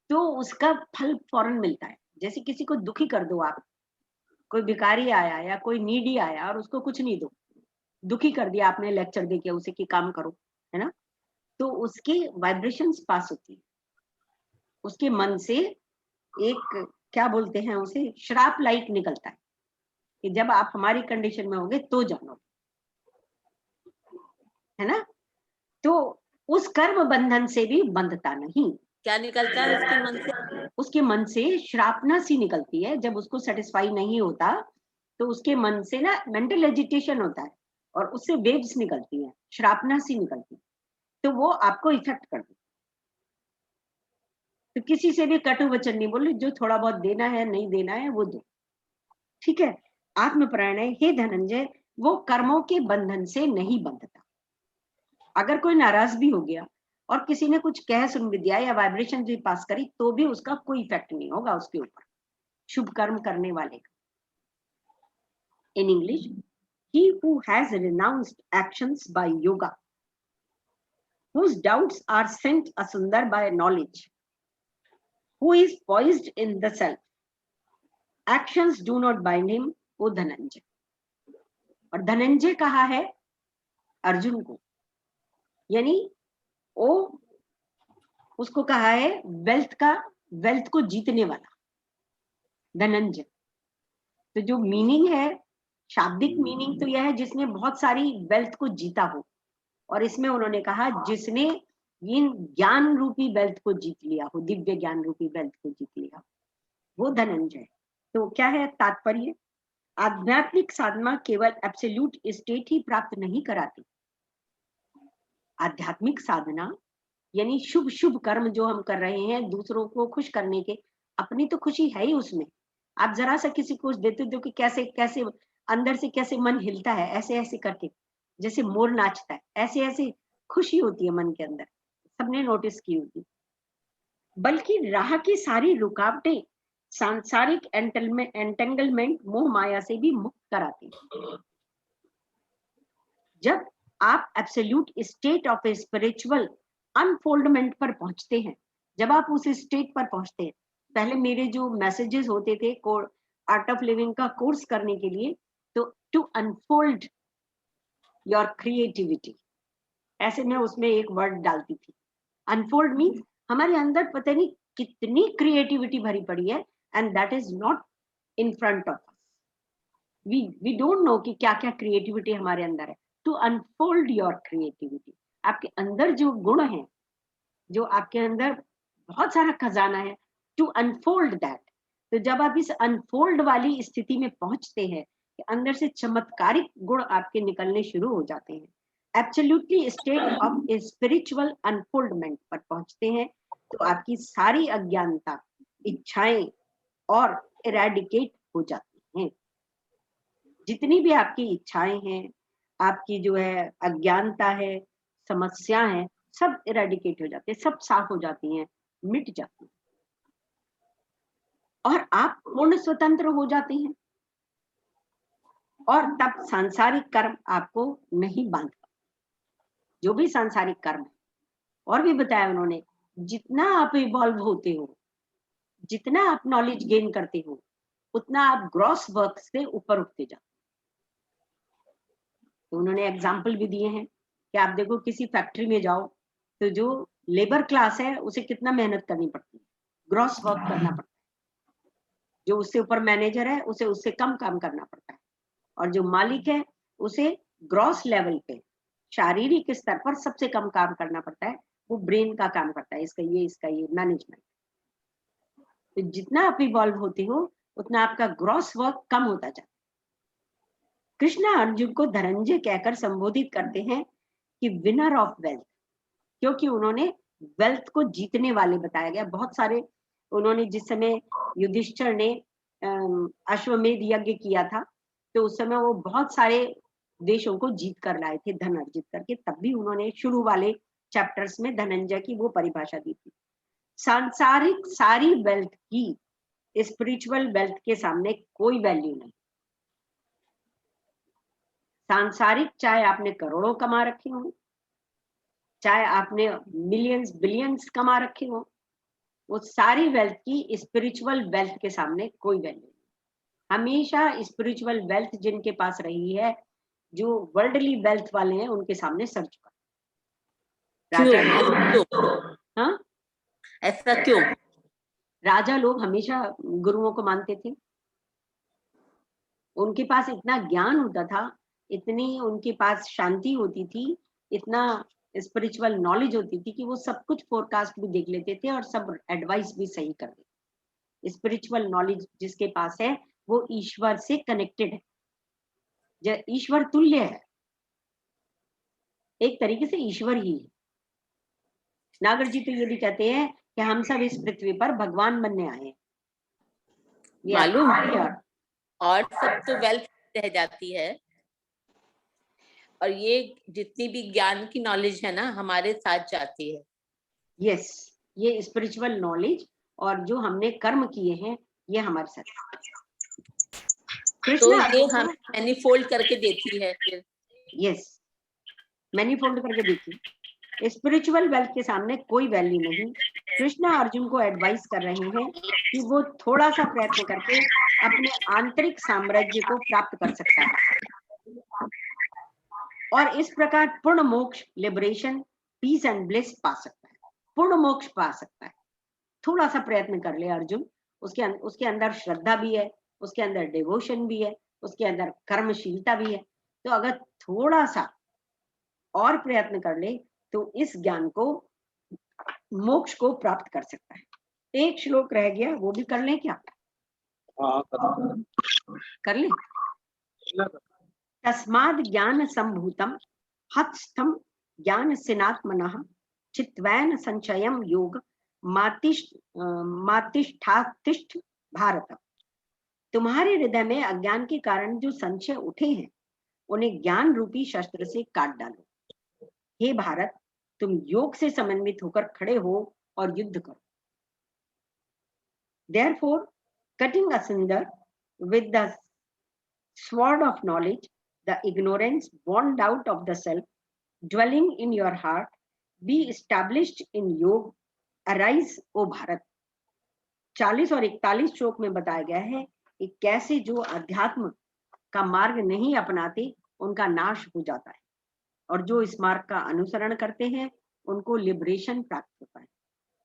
तो उसका फल फौरन मिलता है। जैसे किसी को दुखी कर दो आप, कोई भिखारी आया या कोई नीडी आया और उसको कुछ नहीं दो, दुखी कर दिया आपने लेक्चर देके उसे कि काम करो, है ना, तो उसकी वाइब्रेशंस पास होती है, उसके मन से एक क्या बोलते हैं उसे, श्राप लाइक निकलता है कि जब आप हमारी कंडीशन में होगे तो जानोगे, है ना। तो उस कर्म बंधन से भी बंधता नहीं। क्या निकलता है उसके मन से? उसके मन से श्रापना सी निकलती है, जब उसको सेटिस्फाई नहीं होता तो उसके मन से ना मेंटल एजिटेशन होता है और उससे वेव्स निकलती हैं, श्रापना सी निकलती है, तो वो आपको इफेक्ट करती है। तो किसी से भी कटु वचन नहीं बोले, जो थोड़ा बहुत देना है नहीं देना है वो दो, ठीक है। आत्म प्रणय, हे धनंजय, वो कर्मों के बंधन से नहीं बंधता। अगर कोई नाराज भी हो गया और किसी ने कुछ कह सुन भी दिया या वाइब्रेशन भी पास करी तो भी उसका कोई इफेक्ट नहीं होगा उसके ऊपर, शुभ कर्म करने वाले का। In English, he who has renounced actions by yoga, whose doubts are sent asunder by knowledge, who is poised in the self, actions do not bind him, वो धनंजय। और धनंजय कहा है अर्जुन को, यानी वो उसको कहा है वेल्थ को जीतने वाला धनंजय। तो जो मीनिंग है, शाब्दिक मीनिंग तो यह है जिसने बहुत सारी वेल्थ को जीता हो, और इसमें उन्होंने कहा जिसने इन ज्ञान रूपी वेल्थ को जीत लिया हो, दिव्य ज्ञान रूपी वेल्थ को जीत लिया, वो धनंजय। तो क्या है तात्पर्य, आध्यात्मिक साधना केवल एब्सोल्यूट स्टेट ही प्राप्त नहीं कराती। आध्यात्मिक साधना यानी शुभ शुभ कर्म जो हम कर रहे हैं दूसरों को खुश करने के, अपनी तो खुशी है ही उसमें। आप जरा सा किसी को देते हो कि कैसे कैसे अंदर से कैसे मन हिलता है, ऐसे ऐसे करके जैसे मोर नाचता है, ऐसे ऐसे खुशी होती है मन के अंदर, सबने नोटिस की होगी। बल्कि राह की सारी रुकावटें सांसारिक एंटेंगलमेंट मोह माया से भी मुक्त कराती है। जब आप absolute state of a spiritual unfoldment पर पहुंचते हैं, जब आप उस स्टेट पर पहुंचते हैं, पहले मेरे जो मैसेजेस होते थे आर्ट ऑफ लिविंग का कोर्स करने के लिए, तो टू अनफोल्ड योर क्रिएटिविटी, ऐसे मैं उसमें एक वर्ड डालती थी। अनफोल्ड मीन्स हमारे अंदर पता नहीं कितनी क्रिएटिविटी भरी पड़ी है, and that is not in front of us. We don't know कि क्या क्या क्रिएटिविटी हमारे अंदर है। टू अनफोल्ड योर क्रिएटिविटी, आपके अंदर जो गुण है, जो आपके अंदर बहुत सारा खजाना है, टू अनफोल्ड दैट। तो जब आप इस अनफोल्ड वाली स्थिति में पहुंचते हैं कि अंदर से चमत्कारिक गुण आपके निकलने शुरू हो जाते हैं, absolutely state of a spiritual unfoldment पर पहुंचते हैं, तो आपकी सारी अज्ञानता, इच्छाएं और इरेडिकेट हो जाती हैं। जितनी भी आपकी इच्छाएं हैं, आपकी जो है अज्ञानता है, समस्या है, सब इरेडिकेट हो जाते हैं, सब साफ हो जाती हैं, मिट जाती हैं, और आप पूर्ण स्वतंत्र हो जाते हैं। और तब सांसारिक कर्म आपको नहीं बांधता। जो भी सांसारिक कर्म है, और भी बताया उन्होंने, जितना आप इवॉल्व होते हो, जितना आप नॉलेज गेन करते हो, उतना आप ग्रॉस वर्क से ऊपर उठते जाते। तो उन्होंने एग्जाम्पल भी दिए हैं कि आप देखो किसी फैक्ट्री में जाओ तो जो लेबर क्लास है उसे कितना मेहनत करनी पड़ती है, ग्रॉस वर्क करना पड़ता है। जो उससे ऊपर मैनेजर है उसे उससे कम काम करना पड़ता है, और जो मालिक है उसे ग्रॉस लेवल पे शारीरिक स्तर पर सबसे कम काम करना पड़ता है। वो ब्रेन का काम करता है, इसका ये मैनेजमेंट। तो जितना आप इवॉल्व होते हो उतना आपका ग्रॉस वर्क कम होता जाता है। कृष्णा अर्जुन को धनंजय कहकर संबोधित करते हैं कि विनर ऑफ वेल्थ, क्योंकि उन्होंने वेल्थ को जीतने वाले बताया गया। बहुत सारे उन्होंने, जिस समय युधिष्ठिर ने अश्वमेध यज्ञ किया था, तो उस समय वो बहुत सारे देशों को जीत कर लाए थे, धन अर्जित करके। तब भी उन्होंने शुरू वाले चैप्टर्स में धनंजय की वो परिभाषा दी थी, सांसारिक सारी वेल्थ की स्पिरिचुअल वेल्थ के सामने कोई वैल्यू नहीं। सांसारिक, चाहे आपने करोड़ों कमा रखे हो, चाहे आपने मिलियंस बिलियंस कमा रखे हो, वो सारी वेल्थ की स्पिरिचुअल वेल्थ के सामने कोई वैल्यू नहीं। हमेशा स्पिरिचुअल वेल्थ जिनके पास रही है, जो वर्ल्डली वेल्थ वाले हैं, उनके सामने सर झुका। क्यों? हाँ, ऐसा क्यों? राजा लोग हमेशा गुरुओं को मानते थे, उनके पास इतना ज्ञान होता था, इतनी उनके पास शांति होती थी, इतना स्पिरिचुअल नॉलेज होती थी कि वो सब कुछ फोरकास्ट भी देख लेते थे और सब एडवाइस भी सही कर देते। स्पिरिचुअल नॉलेज जिसके पास है वो ईश्वर से कनेक्टेड है, ईश्वर तुल्य है, एक तरीके से ईश्वर ही है। नागर जी तो ये भी कहते हैं कि हम सब इस पृथ्वी पर भगवान बनने आए हैं। ये मालूम यार और सब तो वेल्थ रह जाती है, और ये जितनी भी ज्ञान की नॉलेज है ना हमारे साथ जाती है। यस, ये स्पिरिचुअल नॉलेज और जो हमने कर्म किए हैं ये हमारे साथ। तो कृष्ण ये हम मैनिफोल्ड करके देती है फिर। यस, मैनिफोल्ड करके देखिए, स्पिरिचुअल वेल्थ के सामने कोई वैल्यू नहीं। कृष्ण अर्जुन को एडवाइस कर रहे हैं कि वो थोड़ा सा प्रयत्न करके अपने आंतरिक साम्राज्य को प्राप्त कर सकता है और इस प्रकार पूर्ण मोक्ष, लिबरेशन, पीस एंड ब्लिस पा सकता है, पूर्ण मोक्ष पा सकता है। थोड़ा सा प्रयत्न कर ले अर्जुन, उसके अंदर श्रद्धा भी है, उसके अंदर डिवोशन भी है, उसके अंदर कर्मशीलता भी है। तो अगर थोड़ा सा और प्रयत्न कर ले तो इस ज्ञान को, मोक्ष को प्राप्त कर सकता है। एक श्लोक रह गया, वो भी कर ले क्या? हाँ कर ले। तस्माद् ज्ञान संभूतम हतस्थम ज्ञान सिनात्मनः चित्वैन संचयम योग मातिष्ठातिष्ठ भारत। तुम्हारे हृदय में अज्ञान के कारण जो संशय उठे हैं उन्हें ज्ञान रूपी शस्त्र से काट डालो। हे भारत, तुम योग से समन्वित होकर खड़े हो और युद्ध करो। Therefore, cutting asunder with the sword of knowledge the ignorance born out of the self dwelling in your heart, be established in योग, arise ओ भारत। 40 और 41 श्लोक में बताया गया है कि कैसे जो अध्यात्म का मार्ग नहीं अपनाते उनका नाश हो जाता है और जो इस मार्ग का अनुसरण करते हैं उनको लिबरेशन प्राप्त होता है।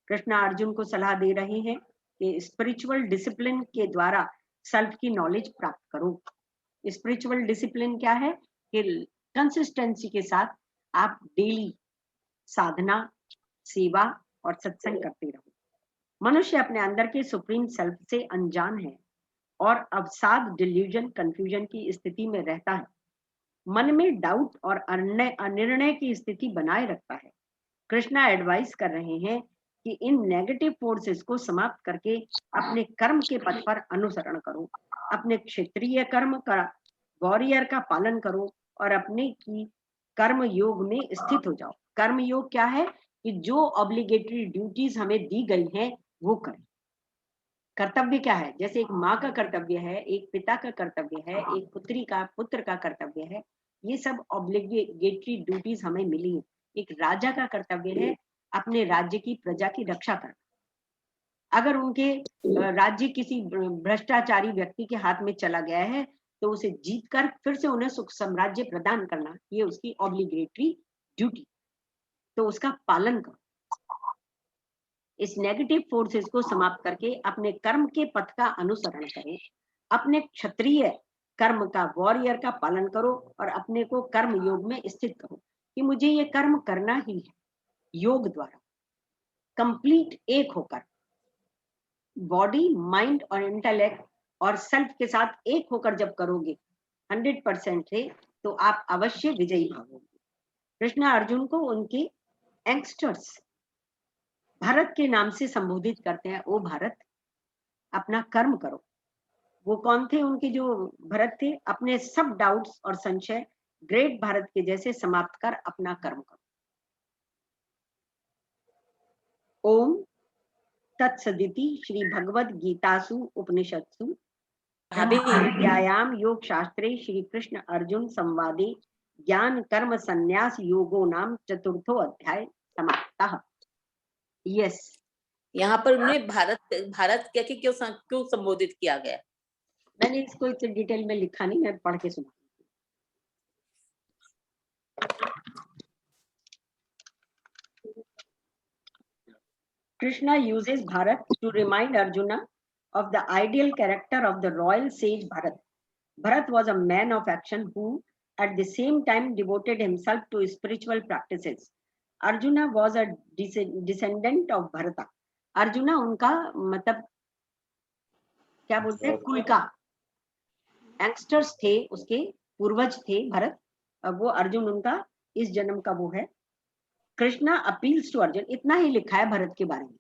कृष्ण अर्जुन को सलाह दे रहे हैं कि स्पिरिचुअल डिसिप्लिन के द्वारा सेल्फ की नॉलेज प्राप्त करो। स्पिरिचुअल डिसिप्लिन क्या है कि कंसिस्टेंसी के साथ आप डेली साधना, सेवा और सत्संग करते रहो। मनुष्य अपने अंदर के सुप्रीम सेल्फ से अनजान है और अवसाद, डिल्यूजन, कंफ्यूजन की स्थिति में रहता है, मन में डाउट और अनिर्णय की स्थिति बनाए रखता है। कृष्णा एडवाइस कर रहे हैं कि इन नेगेटिव फोर्सेस को समाप्त करके अपने कर्म के पथ पर अनुसरण करो, अपने क्षेत्रीय कर्म का, वॉरियर का पालन करो और अपने की कर्म योग में स्थित हो जाओ। कर्म योग क्या है कि जो ऑब्लिगेटरी ड्यूटीज हमें दी गई हैं वो करें। कर्तव्य क्या है? जैसे एक माँ का कर्तव्य है, एक पिता का कर्तव्य है, एक पुत्र का कर्तव्य है, ये सब ऑब्लिगेटरी ड्यूटीज हमें मिली है। एक राजा का कर्तव्य है अपने राज्य की प्रजा की रक्षा करना। अगर उनके राज्य किसी भ्रष्टाचारी व्यक्ति के हाथ में चला गया है तो उसे जीत कर फिर से उन्हें सुख साम्राज्य प्रदान करना, ये उसकी ऑब्लिगेटरी ड्यूटी, तो उसका पालन करो। इस नेगेटिव फोर्सेस को समाप्त करके अपने कर्म के पथ का अनुसरण करें, अपने क्षत्रिय कर्म का, वॉरियर का पालन करो और अपने को कर्म योग में स्थित करो कि मुझे ये कर्म करना ही है। योग द्वारा कंप्लीट एक होकर बॉडी, माइंड और इंटेलेक्ट और सेल्फ के साथ एक होकर जब करोगे 100% से, तो आप अवश्य विजयी भागोगे। कृष्ण अर्जुन को उनके यंगस्टर्स भारत के नाम से संबोधित करते हैं। ओ भारत, अपना कर्म करो। वो कौन थे? उनके जो भरत थे, अपने सब डाउट्स और संशय ग्रेट भारत के जैसे समाप्त कर अपना कर्म करो। ओम तत्सदिति श्री भगवद गीतासु उपनिषत्सु ब्रह्मविद्यायां योग शास्त्रे श्री कृष्ण अर्जुन संवादे ज्ञान कर्म संन्यास योगो नाम चतुर्थो अध्याय समाप्तः। यस, यहाँ पर उन्हें भारत भारत क्या क्यों संबोधित किया गया? मैंने इसको इतने डिटेल में लिखा नहीं, मैं पढ़ के सुना। Krishna uses Bharat to remind Arjuna of the ideal character of the royal sage Bharat. Bharat was a man of action who at the same time devoted himself to spiritual practices. Arjuna was a descendant of Bharata. Arjuna उनका मतलब क्या बोलते हैं कुल का एंगस्टर्स थे, उसके पूर्वज थे भरत, अब वो अर्जुन उनका इस जन्म का वो है. कृष्णा अपील्स टू अर्जुन, इतना ही लिखा है भरत के बारे में,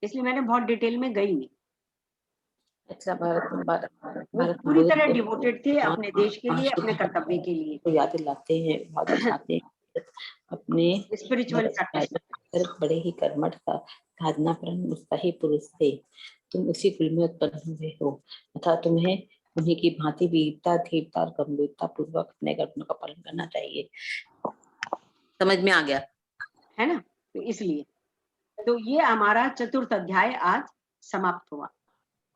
इसलिए मैंने बहुत डिटेल में गई नहीं. अच्छा, वो पूरी तरह डिवोटेड थे अपने देश के लिए, अपने कर्तव्य के लिए. तो याद दिलाते हैं, बहुत दिखाते हैं अपने स्पिरिचुअल प्रैक्टिस. बड़े ही कर्मठ था, साधनापरायण उत्साही पुरुष थे. तुम उसी कुल में उत्पन्न हुए हो तथा तुम्हें उन्हीं की भांति वीरता, धीरता और गंभीरता पूर्वक अपने कर्मों का पालन करना चाहिए. समझ में आ गया है ना? तो इसलिए तो ये हमारा चतुर्थ अध्याय आज समाप्त हुआ.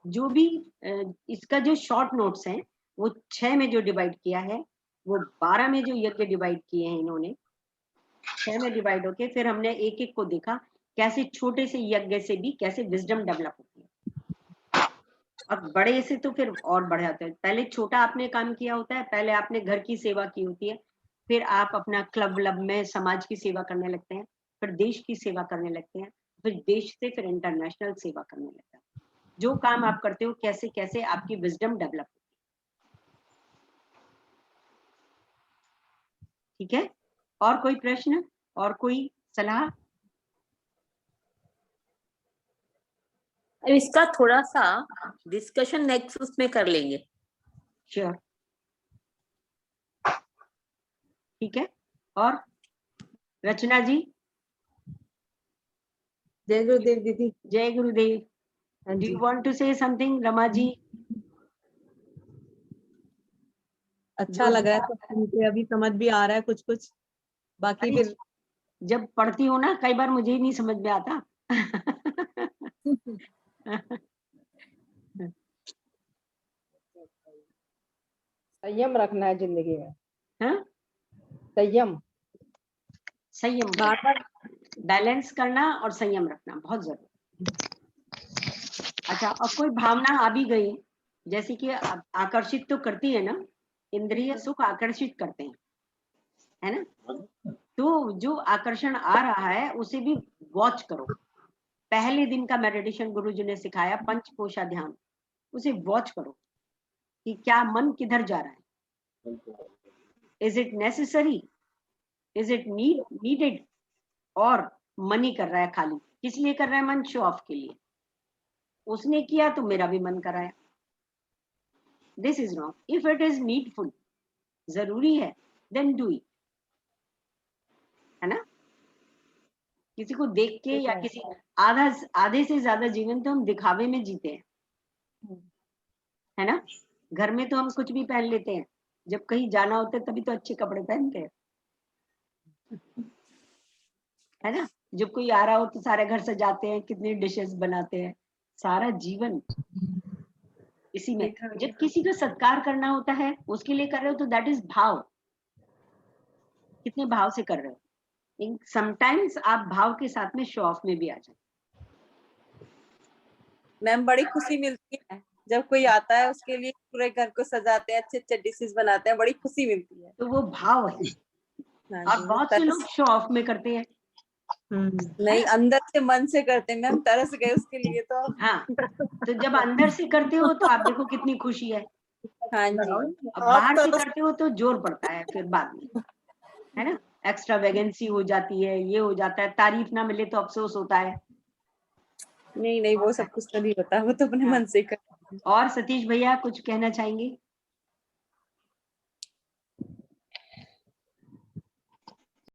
जो भी इसका जो शॉर्ट नोट्स हैं वो 6 में जो डिवाइड किया है, वो 12 में जो यज्ञ डिवाइड किए हैं इन्होंने, 6 में डिवाइड होके फिर हमने एक एक को देखा कैसे छोटे से यज्ञ से भी कैसे विजडम डेवलप होती है, और बड़े से तो फिर और बढ़ जाते हैं. पहले छोटा आपने काम किया होता है, पहले आपने घर की सेवा की होती है, फिर आप अपना क्लब व्लब में समाज की सेवा करने लगते हैं, फिर देश की सेवा करने लगते हैं, फिर देश से फिर इंटरनेशनल सेवा करने लगते हैं. जो काम आप करते हो कैसे कैसे आपकी विजडम डेवलप होती है. ठीक है, और कोई प्रश्न और कोई सलाह? अब इसका थोड़ा सा डिस्कशन नेक्स्ट उसमें कर लेंगे. श्योर, ठीक है. और रचना जी? जय गुरुदेव दीदी. जय Gurudev. Do you want to say something Rama ji? अच्छा लग रहा है तो मुझे अभी समझ भी आ रहा है कुछ कुछ, बाकी फिर जब पढ़ती हूँ ना कई बार मुझे ही नहीं समझ में आता. संयम रखना है जिंदगी में. हाँ? संयम, संयम, बैलेंस करना और संयम रखना बहुत जरूरी. अच्छा, और कोई भावना आ भी गई जैसे कि आकर्षित तो करती है ना, इंद्रिय सुख आकर्षित करते हैं, है ना? तो जो आकर्षण आ रहा है उसे भी वॉच करो. पहले दिन का मेडिटेशन गुरुजी ने सिखाया पंचकोशा ध्यान, उसे वॉच करो कि क्या मन किधर जा रहा है. Is it necessary, is it needed, और मन ही कर रहा है खाली. किस लिए कर रहा है मन? शो ऑफ के लिए. उसने किया तो मेरा भी मन कराया. This is wrong. If it is needful, जरूरी है, देन डू इट. है ना? किसी को देख के या किसी आधे से ज्यादा जीवन तो हम दिखावे में जीते हैं, है ना? घर में तो हम कुछ भी पहन लेते हैं, जब कहीं जाना होता है तभी तो अच्छे कपड़े पहनते हैं, है ना? जब कोई आ रहा हो तो सारे घर सजाते हैं, कितनी डिशेस बनाते हैं. सारा जीवन इसी में. जब किसी का सत्कार करना होता है उसके लिए कर रहे हो तो दैट इज भाव. कितने भाव से कर रहे हो. समटाइम्स आप भाव के साथ में शो ऑफ में भी आ जाए. मैम बड़ी खुशी मिलती है जब कोई आता है, उसके लिए पूरे घर को सजाते हैं, अच्छे अच्छे डिशेस बनाते हैं, बड़ी खुशी मिलती है. तो वो भाव है. और बहुत से लोग शो ऑफ में करते हैं. नहीं, अंदर से मन से करते हैं मैम, तरस गए उसके लिए तो. हाँ, तो जब अंदर से करते हो तो आप देखो कितनी खुशी है. हाँ जी. अब बाहर से करते हो तो जोर पड़ता है फिर बाद में, है ना? एक्स्ट्रा वैकेंसी हो जाती है, ये हो जाता है, तारीफ ना मिले तो अफसोस होता है. नहीं, वो सब कुछ तो नहीं होता, वो तो अपने मन से करते हैं. और सतीश भैया कुछ कहना चाहेंगे?